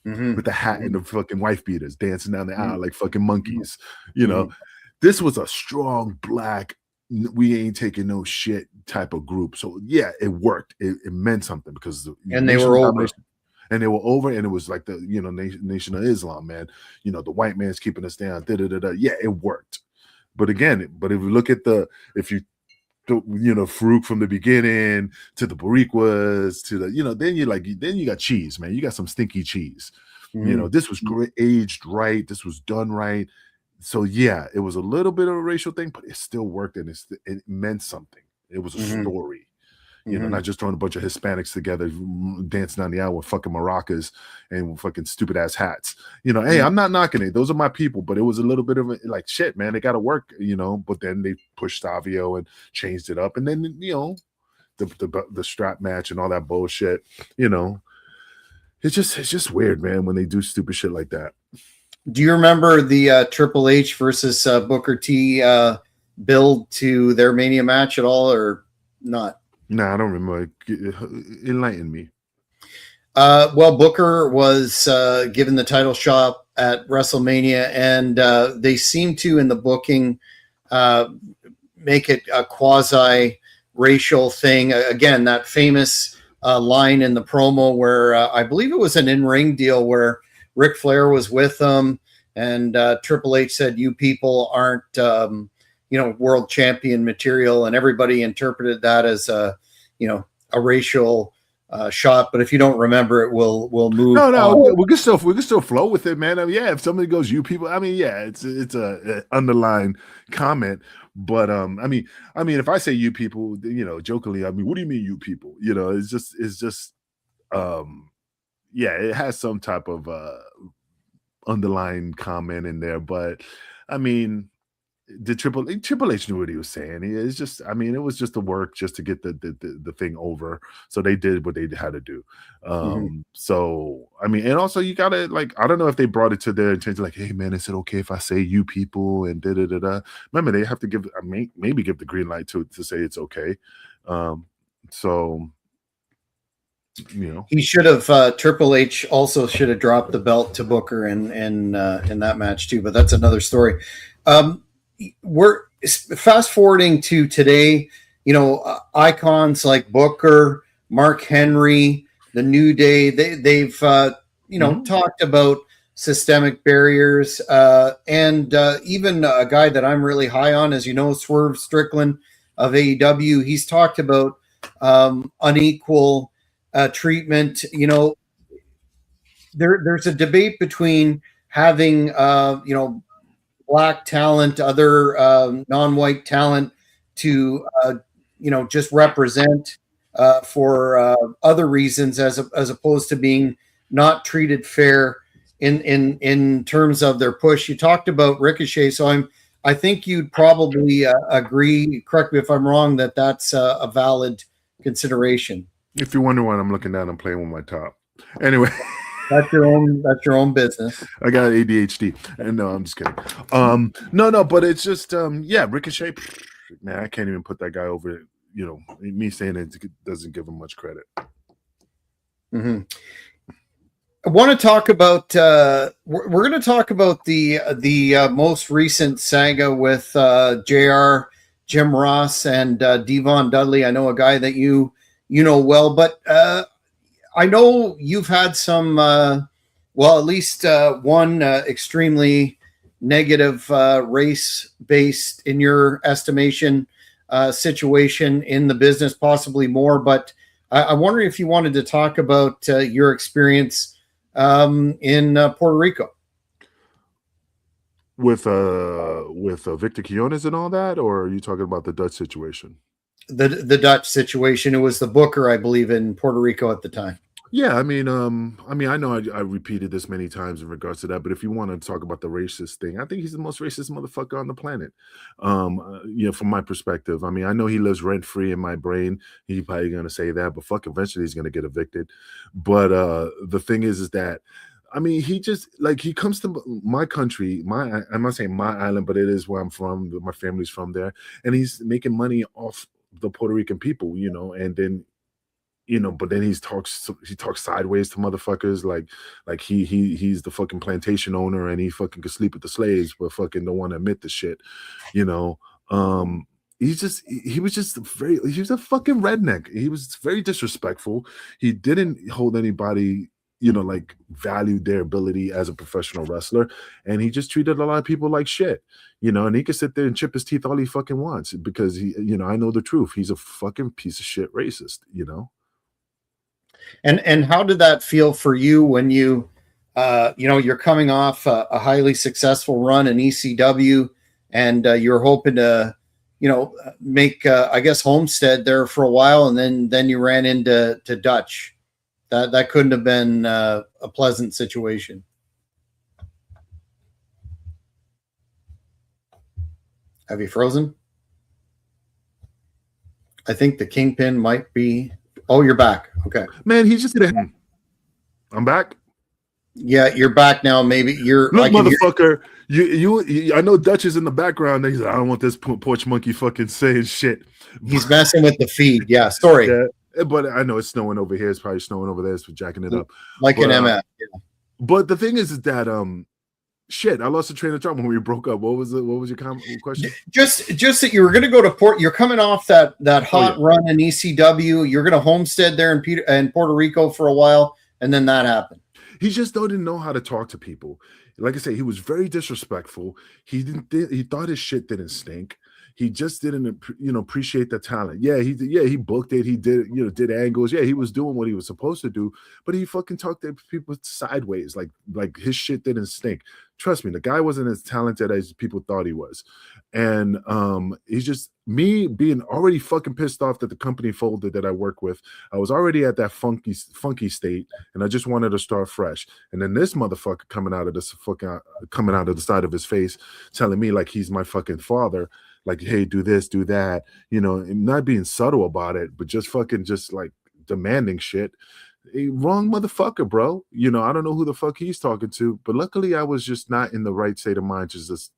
with the hat and the fucking wife beaters dancing down the aisle like fucking monkeys. This was a strong black, we ain't taking no shit type of group. So yeah, it worked. It meant something because they were over. And they were over, and it was like the Nation of Islam, man. The white man's keeping us down. Yeah, it worked. But again, if you look at Farouk from the beginning to the Boricuas to the, then you got cheese, man. You got some stinky cheese. This was great, aged right. This was done right. So yeah, it was a little bit of a racial thing, but it still worked, and it meant something. It was a story. Not just throwing a bunch of Hispanics together, dancing down the aisle with fucking maracas and fucking stupid ass hats. Hey, I'm not knocking it. Those are my people, but it was a little bit of like shit, man. They got to work, But then they pushed Savio and changed it up, and then the strap match and all that bullshit. It's just weird, man, when they do stupid shit like that. Do you remember the Triple H versus Booker T build to their Mania match at all, or not? No, I don't remember. Enlighten me. Well, Booker was given the title shot at WrestleMania, and they seem to, in the booking, make it a quasi-racial thing. Again, that famous line in the promo where I believe it was an in-ring deal where Ric Flair was with them, and Triple H said, "You people aren't world champion material," and everybody interpreted that as a racial shot. But if you don't remember it, we'll move. No, we can still flow with it, man. I mean, yeah, if somebody goes, "You people," I mean, yeah, it's a underlined comment. But I mean, if I say "you people," jokingly, I mean, what do you mean, "you people"? It's just yeah, it has some type of underlying comment in there. But I mean, Triple H knew what he was saying. It's just, I mean, it was just the work just to get the thing over. So they did what they had to do. So I mean, and also you gotta, like, I don't know if they brought it to their attention, like, hey man, is it okay if I say you people and da da da da? Remember, they have to give, maybe give the green light to say it's okay. So you know, he should have. Triple H also should have dropped the belt to Booker in that match too. But that's another story. We're fast forwarding to today. You know, icons like Booker, Mark Henry, the New Day. They've talked about systemic barriers, and even a guy that I'm really high on, as you know, Swerve Strickland of AEW. He's talked about unequal treatment. You know, there's a debate between having black talent, other non-white talent to just represent for other reasons, as opposed to being not treated fair in terms of their push. You talked about Ricochet, so I think you'd probably agree. Correct me if I'm wrong. That's a valid consideration. If you wonder why I'm looking down, I'm playing with my top. Anyway. That's your own business. I got ADHD. And no, I'm just kidding. No, but it's just Ricochet. Man, I can't even put that guy over. You know, me saying it doesn't give him much credit. I want to talk about. We're going to talk about the most recent saga with JR, Jim Ross, and Devon Dudley. I know a guy that you know well, but. I know you've had some, at least one extremely negative race-based, in your estimation, situation in the business, possibly more. But I'm wondering if you wanted to talk about your experience in Puerto Rico. With Victor Quinones and all that, or are you talking about the Dutch situation? The Dutch situation. It was the Booker, I believe, in Puerto Rico at the time. Yeah, I mean, I know I repeated this many times in regards to that, but if you want to talk about the racist thing, I think he's the most racist motherfucker on the planet. From my perspective, I mean, I know he lives rent free in my brain. He's probably gonna say that, but fuck, eventually he's gonna get evicted. But the thing is that, I mean, he comes to my country, I'm not saying my island, but it is where I'm from. My family's from there, and he's making money off the Puerto Rican people, and then. But then he talks sideways to motherfuckers like he's the fucking plantation owner and he fucking could sleep with the slaves, but fucking don't want to admit the shit. He was a fucking redneck. He was very disrespectful. He didn't hold anybody, value their ability as a professional wrestler, and he just treated a lot of people like shit. And he could sit there and chip his teeth all he fucking wants because he, I know the truth. He's a fucking piece of shit racist, And how did that feel for you when you're coming off a highly successful run in ECW, and you're hoping to, make Homestead there for a while, and then you ran into Dutch. That couldn't have been a pleasant situation. Have you frozen? I think the Kingpin might be. Oh, you're back. Okay. Man, he's just I'm back. Yeah, you're back now. Maybe you're. Look, motherfucker. You. I know Dutch is in the background. He's like, I don't want this porch monkey fucking saying shit. He's messing with the feed. Yeah, sorry. Yeah, but I know it's snowing over here. It's probably snowing over there. It's jacking it up. Like an MF. Yeah. But the thing is that shit, I lost the train of thought when we broke up. What was your question? Just that you were going to go to Port. You're coming off that hot run in ECW. You're going to homestead there in Puerto Rico for a while, and then that happened. He just didn't know how to talk to people. Like I said, he was very disrespectful. He thought his shit didn't stink. He just didn't, appreciate the talent. He booked it. He did, did angles. Yeah, he was doing what he was supposed to do, but he fucking talked to people sideways, like his shit didn't stink. Trust me, the guy wasn't as talented as people thought he was. And he's just me being already fucking pissed off that the company folded that I work with. I was already at that funky state, and I just wanted to start fresh. And then this motherfucker coming out of the side of his face, telling me like he's my fucking father, like, hey, do this, do that, and not being subtle about it, but just fucking just like demanding shit. Wrong motherfucker, bro. I don't know who the fuck he's talking to, but luckily I was just not in the right state of mind to just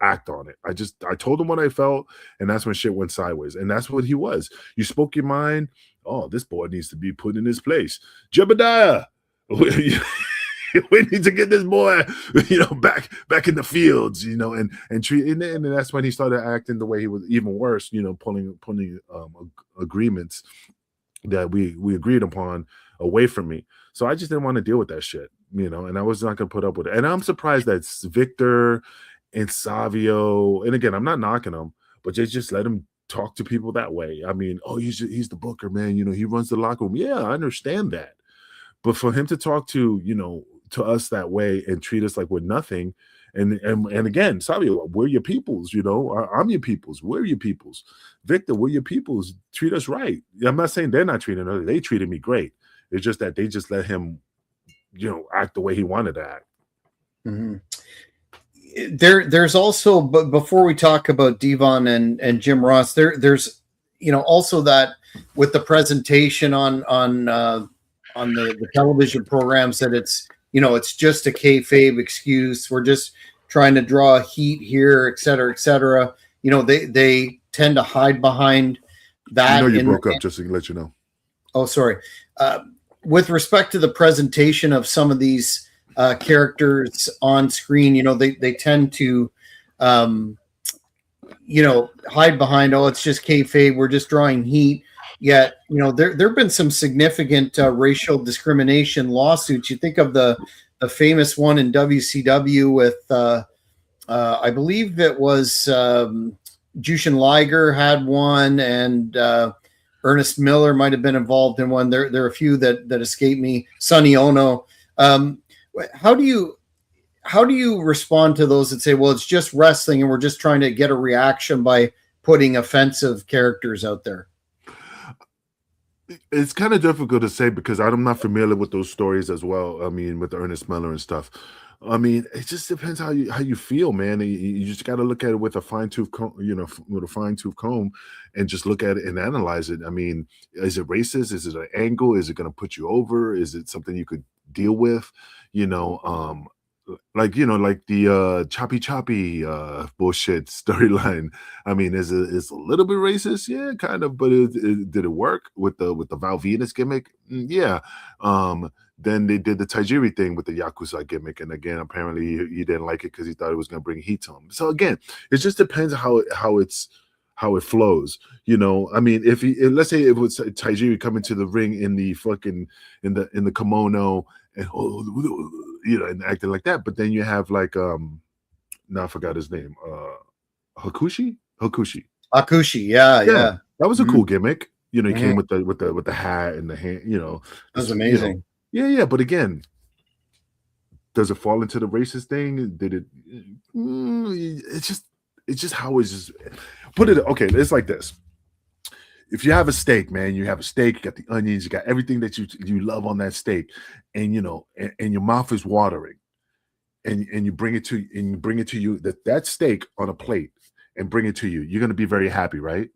act on it. I told him what I felt, and that's when shit went sideways. And that's what he was. You spoke your mind. Oh, this boy needs to be put in his place. Jebediah, we need to get this boy, back in the fields, and that's when he started acting the way he was, even worse, pulling agreements that we agreed upon away from me. So I just didn't want to deal with that shit, and I was not going to put up with it. And I'm surprised that Victor and Savio, and again, I'm not knocking them, but they just let him talk to people that way. I mean, oh, he's the booker, man. He runs the locker room. Yeah, I understand that. But for him to talk to us that way and treat us like we're nothing, and again, Savio, we're your peoples, I'm your peoples, we're your peoples. Victor, we're your peoples. Treat us right. I'm not saying they're not treating us. They treated me great. It's just that they just let him, act the way he wanted to act. Mm-hmm. There's also, but before we talk about DVon and Jim Ross, there's also that with the presentation on the television programs, that it's it's just a kayfabe excuse. We're just trying to draw heat here, et cetera, et cetera. They tend to hide behind that. You broke up, just to let you know. Oh, sorry. With respect to the presentation of some of these characters on screen, they tend to, hide behind, oh, it's just kayfabe. We're just drawing heat. Yet, there have been some significant racial discrimination lawsuits. You think of the famous one in WCW with, I believe it was Jushin Liger had one, and Ernest Miller might have been involved in one. There are a few that escape me. Sonny Ono. How do you respond to those that say, well, it's just wrestling and we're just trying to get a reaction by putting offensive characters out there? It's kind of difficult to say because I'm not familiar with those stories as well. I mean, with Ernest Miller and stuff. I mean, it just depends how you feel, man. You just got to look at it with a fine-tooth comb, with a fine-tooth comb, and just look at it and analyze it. I mean, is it racist? Is it an angle? Is it going to put you over? Is it something you could deal with? Like the choppy bullshit storyline. I mean, is a little bit racist? Yeah, kind of. But did it work with the Val Venus gimmick? Yeah. Then they did the Tajiri thing with the Yakuza gimmick, and again, apparently he didn't like it because he thought it was going to bring heat to him. So again, it just depends how it flows. I mean, let's say it was Tajiri coming to the ring in the fucking in the kimono and and acting like that, but then you have like now I forgot his name, Hakushi, yeah. That was a cool gimmick. He came with the hat and the hand. That was amazing. Yeah, but again, does it fall into the racist thing? Did it? It's just how it's just put it. Okay, it's like this. If you have a steak, man, you have a steak, you got the onions, you got everything that you love on that steak, and and your mouth is watering, and you bring it to you that steak on a plate and bring it to you, you're gonna be very happy, right?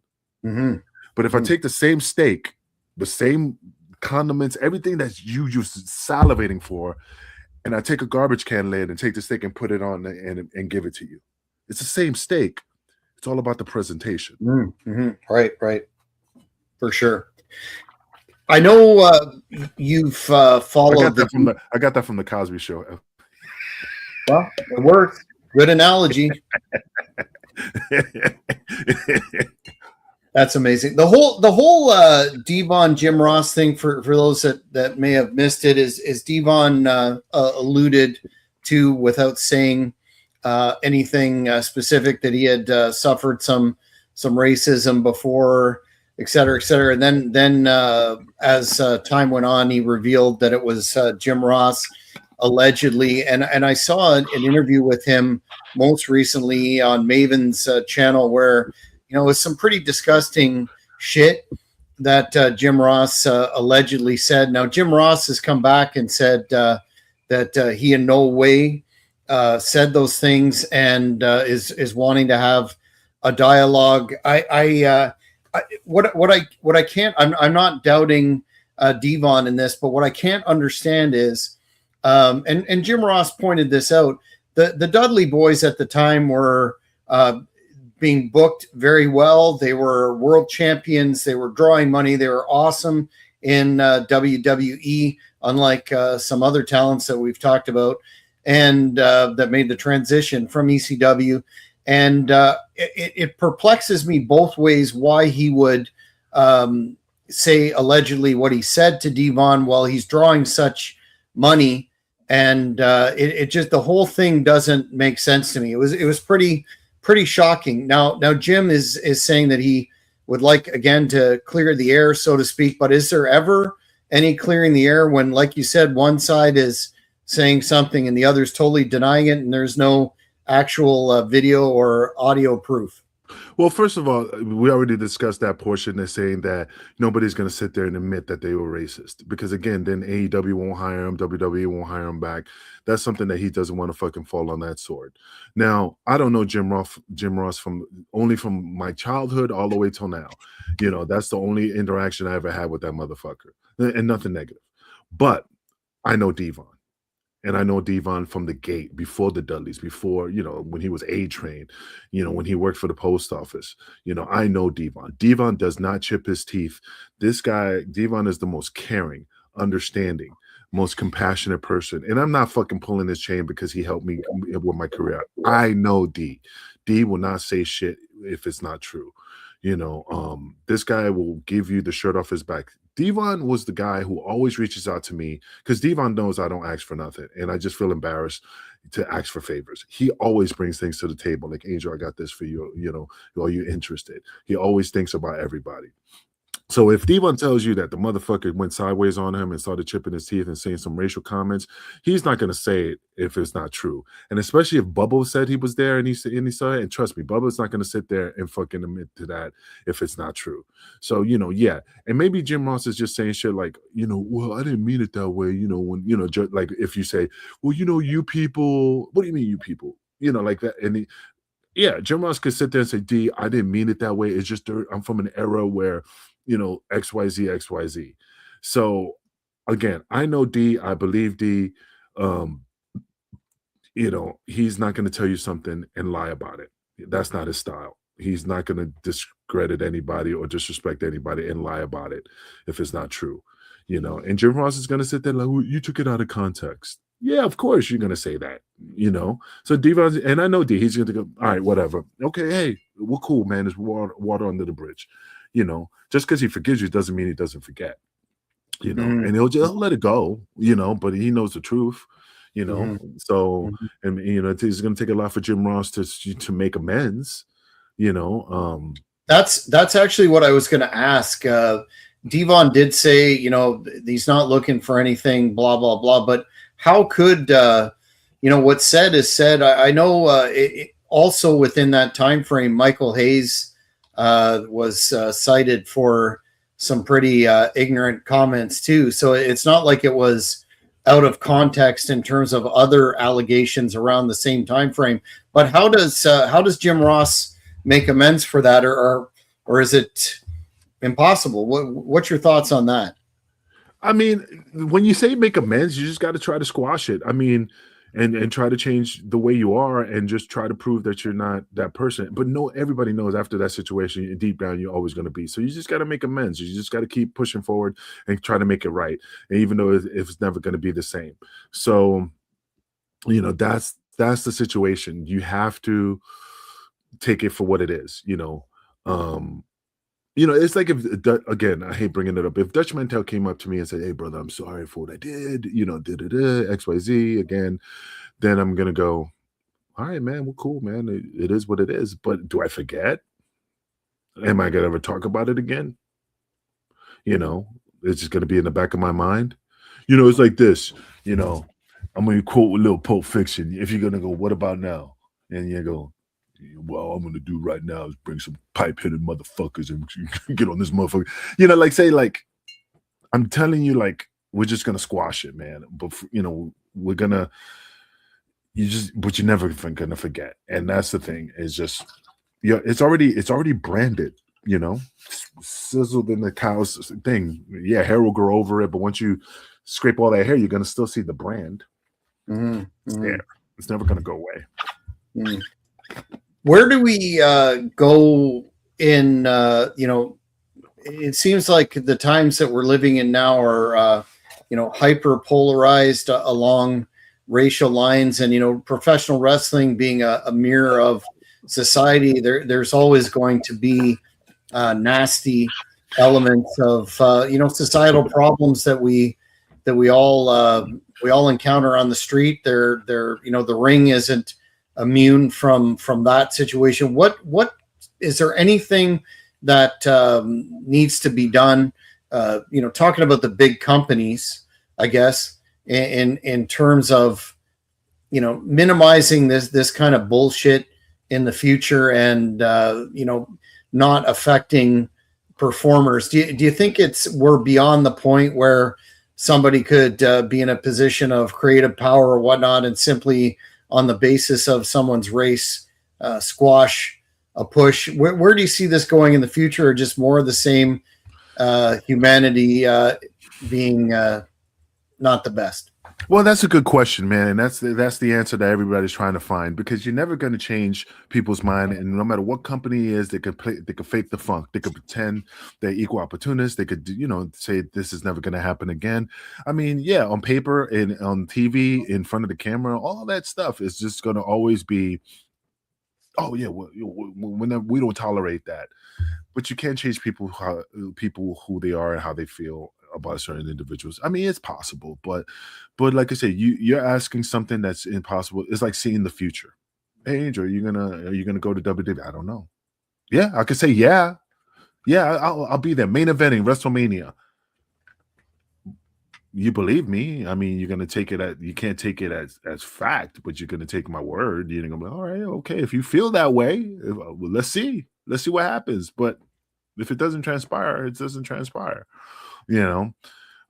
Mm-hmm. But if I take the same steak, the same condiments, everything that you're salivating for, and I take a garbage can lid and take the steak and put it on and give it to you, it's the same steak. It's all about the presentation. Mm-hmm. Right. For sure. I know you've followed. I got that from the Cosby Show. Well, it works. Good analogy. That's amazing. The whole DVon Jim Ross thing, for those that may have missed it, is DVon alluded to, without saying anything specific, that he had suffered some racism before, et cetera, et cetera. And then as time went on, he revealed that it was Jim Ross. allegedly. And I saw an interview with him most recently on Maven's channel where, it was some pretty disgusting shit that Jim Ross allegedly said. Now, Jim Ross has come back and said that he in no way said those things and is wanting to have a dialogue. What I can't, I'm not doubting DVon in this, but what I can't understand is, and Jim Ross pointed this out, the Dudley boys at the time were being booked very well. They were world champions. They were drawing money. They were awesome in WWE, unlike some other talents that we've talked about, and that made the transition from ECW. And it perplexes me both ways why he would say allegedly what he said to DVon while he's drawing such money. And it just, the whole thing doesn't make sense to me. It was pretty shocking. Now Jim is saying that he would like, again, to clear the air, so to speak. But is there ever any clearing the air when, like you said, one side is saying something and the other's totally denying it, and there's no actual video or audio proof? Well, first of all, we already discussed that portion. They're saying that nobody's going to sit there and admit that they were racist because, again, then AEW won't hire him, WWE won't hire him back. That's something that he doesn't want to fucking fall on that sword. Now, I don't know Jim Ross from my childhood all the way till now. That's the only interaction I ever had with that motherfucker, and nothing negative. But I know DVon. And I know DVon from the gate, before the Dudleys, before, when he was A-Train, when he worked for the post office. I know DVon. DVon does not chip his teeth. This guy, DVon, is the most caring, understanding, most compassionate person. And I'm not fucking pulling his chain because he helped me with my career. I know D. D will not say shit if it's not true. This guy will give you the shirt off his back. DVon was the guy who always reaches out to me because DVon knows I don't ask for nothing, and I just feel embarrassed to ask for favors. He always brings things to the table, like, Angel, I got this for you. Are you interested? He always thinks about everybody. So if DVon tells you that the motherfucker went sideways on him and started chipping his teeth and saying some racial comments, he's not going to say it if it's not true. And especially if Bubba said he was there and he saw it, and trust me, Bubba's not going to sit there and fucking admit to that if it's not true. So, yeah. And maybe Jim Ross is just saying shit like, well, I didn't mean it that way. When, like if you say, well, you people, what do you mean you people? Like that. And Jim Ross could sit there and say, D, I didn't mean it that way. It's just, I'm from an era where, XYZ. So again, I know D, I believe D, he's not going to tell you something and lie about it. That's not his style. He's not going to discredit anybody or disrespect anybody and lie about it if it's not true. And Jim Ross is going to sit there like, well, you took it out of context. Yeah, of course you're going to say that, So DVon, and I know D, he's going to go, all right, whatever. Okay, hey, we're cool, man. There's water under the bridge. Just because he forgives you doesn't mean he doesn't forget, and he'll let it go, but he knows the truth, so, and, it's going to take a lot for Jim Ross to make amends, That's actually what I was going to ask. DVon did say, he's not looking for anything, blah, blah, blah, but how could, what's said is said. I know also within that time frame, Michael Hayes was cited for some pretty ignorant comments too. So it's not like it was out of context in terms of other allegations around the same time frame. But how does Jim Ross make amends for that, or is it impossible? What's your thoughts on that? I mean, when you say make amends, you just got to try to squash it. I mean, and try to change the way you are and just try to prove that you're not that person. But no, everybody knows after that situation, deep down, you're always going to be. So you just got to make amends. You just got to keep pushing forward and try to make it right. And even though it's never going to be the same. So, that's the situation. You have to take it for what it is, it's like if, again, I hate bringing it up. If Dutch Mantel came up to me and said, hey, brother, I'm sorry for what I did, XYZ again, then I'm going to go, all right, man, we're cool, man. It is what it is. But do I forget? Am I going to ever talk about it again? It's just going to be in the back of my mind. It's like this, I'm gonna quote a little Pulp Fiction. If you're gonna go, what about now? And you go, well, I'm gonna do right now is bring some pipe hitting motherfuckers and get on this motherfucker. You know, like say, like I'm telling you, like we're just gonna squash it, man. But you know, we're gonna but you're never gonna forget. And that's the thing, is just it's already branded, you know, sizzled in the cow's thing. Yeah, hair will grow over it, but once you scrape all that hair, you're gonna still see the brand. Yeah, it's never gonna go away. Where do we go in? You know, it seems like the times that we're living in now are you know, hyper polarized along racial lines, and you know, professional wrestling being a mirror of society. There's always going to be nasty elements of you know, societal problems that we all encounter on the street. They're you know, the ring isn't immune from that situation. What is there anything that needs to be done? You know, talking about the big companies, I guess, in terms of, you know, minimizing this kind of bullshit in the future, and you know, not affecting performers. Do you think we're beyond the point where somebody could be in a position of creative power or whatnot, and simply on the basis of someone's race squash a push? Where do you see this going in the future, or just more of the same, humanity being not the best? Well, that's a good question, man, and that's the answer that everybody's trying to find, because you're never going to change people's mind, and no matter what company is, they could fake the funk, they could pretend they're equal opportunists, they could, you know, say this is never going to happen again. I mean, yeah, on paper and on TV, in front of the camera, all that stuff is just going to always be, oh yeah, we don't tolerate that. But you can't change people who they are and how they feel about certain individuals. I mean, it's possible, but like I said, you're asking something that's impossible. It's like seeing the future. Hey, Angel, are you gonna go to WWE? I don't know. Yeah, I could say yeah. I'll be there. Main eventing WrestleMania. You believe me? I mean, you're gonna take it you can't take it as fact, but you're gonna take my word. You're gonna be all right, okay. If you feel that way, well, let's see what happens. But if it doesn't transpire, it doesn't transpire. You know,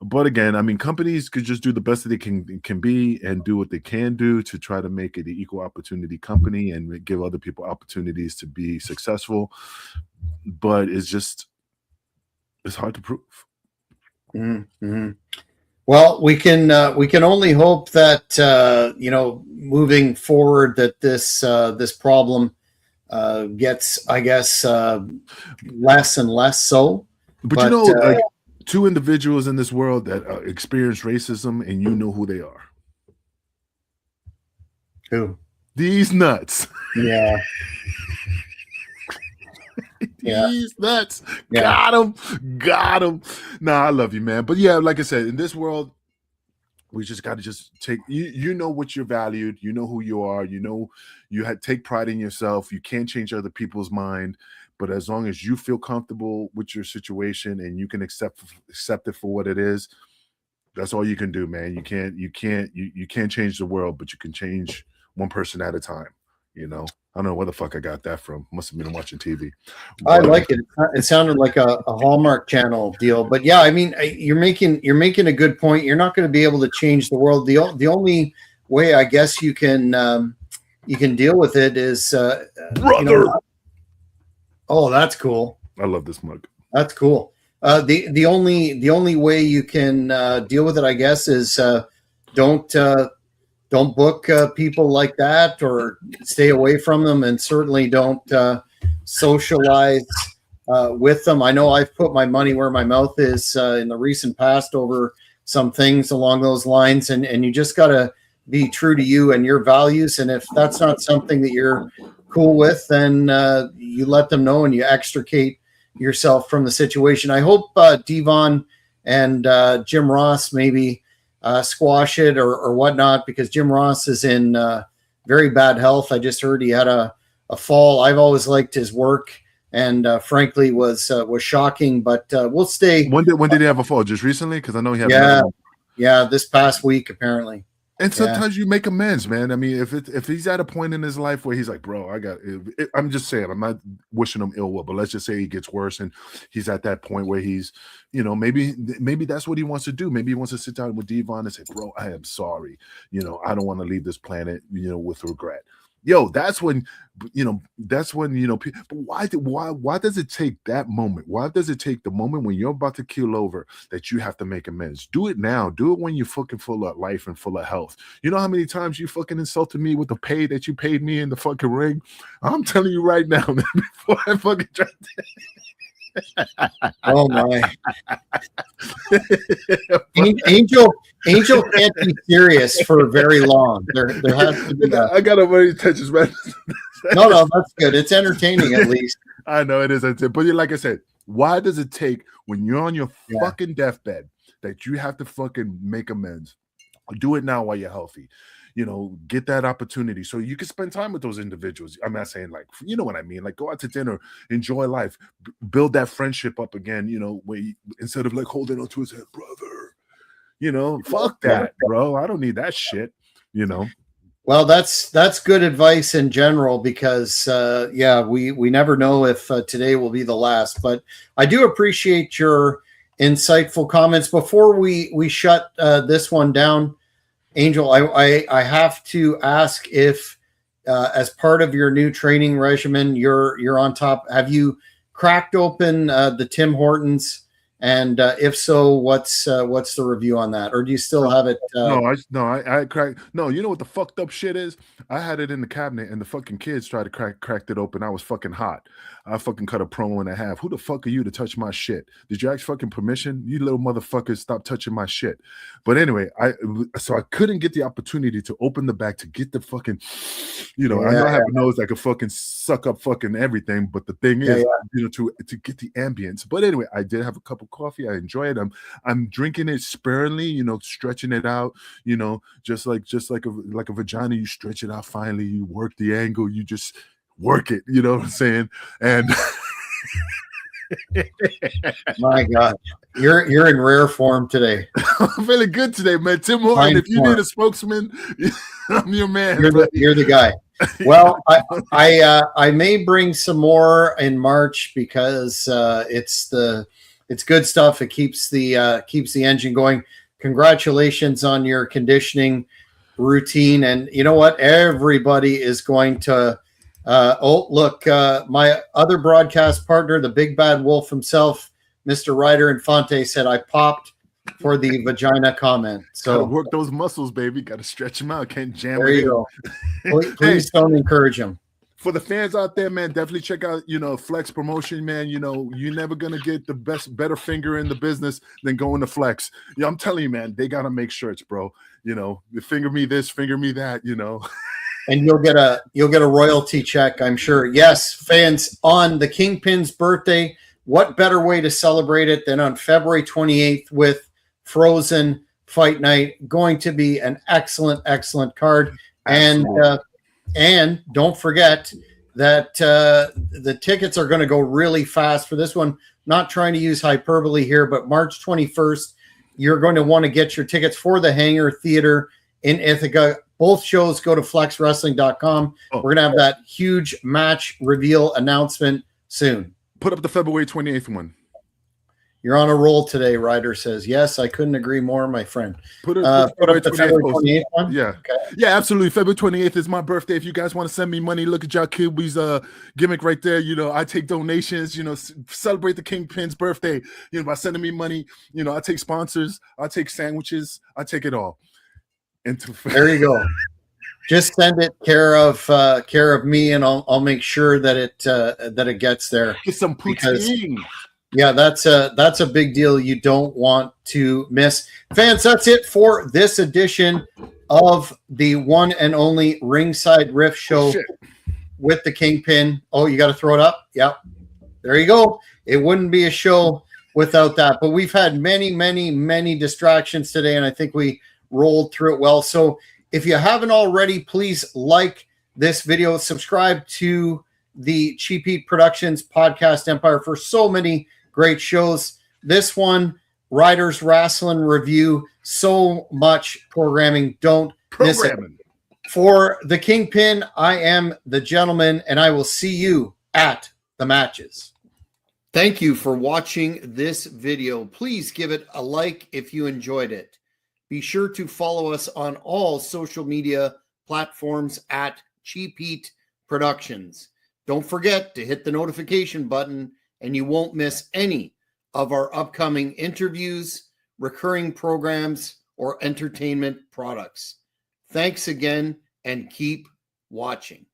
but again, I mean, companies could just do the best that they can be and do what they can do to try to make it an equal opportunity company and give other people opportunities to be successful. But it's hard to prove. Mm-hmm. Well, we can only hope that you know, moving forward, that this problem gets, I guess, less and less so. But you know, like, two individuals in this world that experience racism, and you know who they are. Who? These nuts. Yeah. These nuts. Yeah. Got him. Nah, I love you, man. But yeah, like I said, in this world, we just got to just take, you know what you're valued, you know who you are, you know, take pride in yourself. You can't change other people's mind, but as long as you feel comfortable with your situation and you can accept it for what it is, that's all you can do, man. You can't change the world, but you can change one person at a time. You know, I don't know where the fuck I got that from. Must have been watching TV. I like it. It sounded like a Hallmark Channel deal, but yeah, I mean, you're making a good point. You're not going to be able to change the world. The only way, I guess, you can deal with it is brother. You know, oh, that's cool. I love this mug. That's cool. The only way you can deal with it, I guess, is don't book people like that, or stay away from them, and certainly don't socialize with them. I know I've put my money where my mouth is in the recent past over some things along those lines, and you just got to be true to you and your values. And if that's not something that you're cool with, then you let them know and you extricate yourself from the situation. I hope DVon and Jim Ross maybe squash it or whatnot, because Jim Ross is in very bad health. I just heard he had a fall. I've always liked his work, and frankly was shocking. But we'll stay. When did he have a fall? Just recently? Because I know he had. Yeah, this past week apparently. And sometimes you make amends, man. I mean, if he's at a point in his life where he's like, bro, I'm just saying, I'm not wishing him ill will, but let's just say he gets worse and he's at that point where he's, maybe that's what he wants to do. Maybe he wants to sit down with DVon and say, bro, I am sorry. I don't want to leave this planet, with regret. Yo, that's when, people, but why does it take that moment? Why does it take the moment when you're about to keel over that you have to make amends? Do it now. Do it when you're fucking full of life and full of health. You know how many times you fucking insulted me with the pay that you paid me in the fucking ring? I'm telling you right now, man, before I fucking tried Oh my. Angel can't be serious for very long. There has to be I got a very touches, man. No, that's good. It's entertaining at least. I know it is, but like I said, why does it take when you're on your fucking deathbed that you have to fucking make amends? Do it now while you're healthy. Get that opportunity so you can spend time with those individuals. I'm not saying like, you know what I mean? Like go out to dinner, enjoy life, build that friendship up again, where instead of like holding on to his head, brother, fuck that, bro. I don't need that shit, Well, that's good advice in general because, we never know if today will be the last. But I do appreciate your insightful comments. Before we shut this one down, Angel, I have to ask if, as part of your new training regimen, you're on top. Have you cracked open the Tim Hortons? And if so, what's the review on that? Or do you still have it? I cracked. No, you know what the fucked up shit is? I had it in the cabinet, and the fucking kids tried to cracked it open. I was fucking hot. I fucking cut a promo in half. Who the fuck are you to touch my shit? Did you ask fucking permission? You little motherfuckers, stop touching my shit. But anyway, I couldn't get the opportunity to open the bag to get the fucking, I know I have a nose that could fucking suck up fucking everything. But the thing is, to get the ambience. But anyway, I did have a cup of coffee. I enjoy it. I'm drinking it sparingly, stretching it out, just like a vagina. You stretch it out finally. You work the angle. You just work it. You know what I'm saying? And my God, you're in rare form today. I'm feeling good today, man. Tim Horton, if you need a spokesman, I'm your man. You're the guy. Well, I may bring some more in March because it's good stuff. It keeps the engine going. Congratulations on your conditioning routine. And you know what? Everybody is going to my other broadcast partner, the big bad wolf himself, Mr. Ryder Infante, said I popped for the vagina comment. So gotta work those muscles, baby. Gotta stretch them out. Can't jam there you go. Please don't encourage him. For the fans out there, man, definitely check out, Flex Promotion, man. You're never gonna get the better finger in the business than going to Flex. Yeah, I'm telling you, man, they gotta make shirts, bro. Finger me this, finger me that, And you'll get a royalty check, I'm sure. Yes, fans, on the Kingpin's birthday, what better way to celebrate it than on February 28th with Frozen Fight Night? Going to be an excellent card. Absolutely. And don't forget that the tickets are going to go really fast for this one. Not trying to use hyperbole here, but March 21st, you're going to want to get your tickets for the Hangar Theater in Ithaca. Both shows, go to flexwrestling.com. We're going to have that huge match reveal announcement soon. Put up the February 28th one. You're on a roll today, Ryder says. Yes, I couldn't agree more, my friend. Put up the February 28th one? Yeah. Okay. Yeah, absolutely. February 28th is my birthday. If you guys want to send me money, look at y'all Kilby's gimmick right there. I take donations, celebrate the Kingpin's birthday, by sending me money. I take sponsors, I take sandwiches, I take it all. There you go. Just send it care of me, and I'll make sure that it gets there. Get some poutine. Yeah, that's a big deal you don't want to miss. Fans, that's it for this edition of the one and only Ringside Riff Show with the Kingpin. Oh, you got to throw it up? Yep. There you go. It wouldn't be a show without that. But we've had many distractions today, and I think we rolled through it well. So if you haven't already, please like this video, subscribe to the Cheap Heat Productions podcast empire for so many great shows. This one, Riders Wrestling Review, so much programming. Don't miss it. Programming. For the Kingpin, I am the gentleman, and I will see you at the matches. Thank you for watching this video. Please give it a like if you enjoyed it. Be sure to follow us on all social media platforms at Cheap Heat Productions. Don't forget to hit the notification button, and you won't miss any of our upcoming interviews, recurring programs, or entertainment products. Thanks again, and keep watching.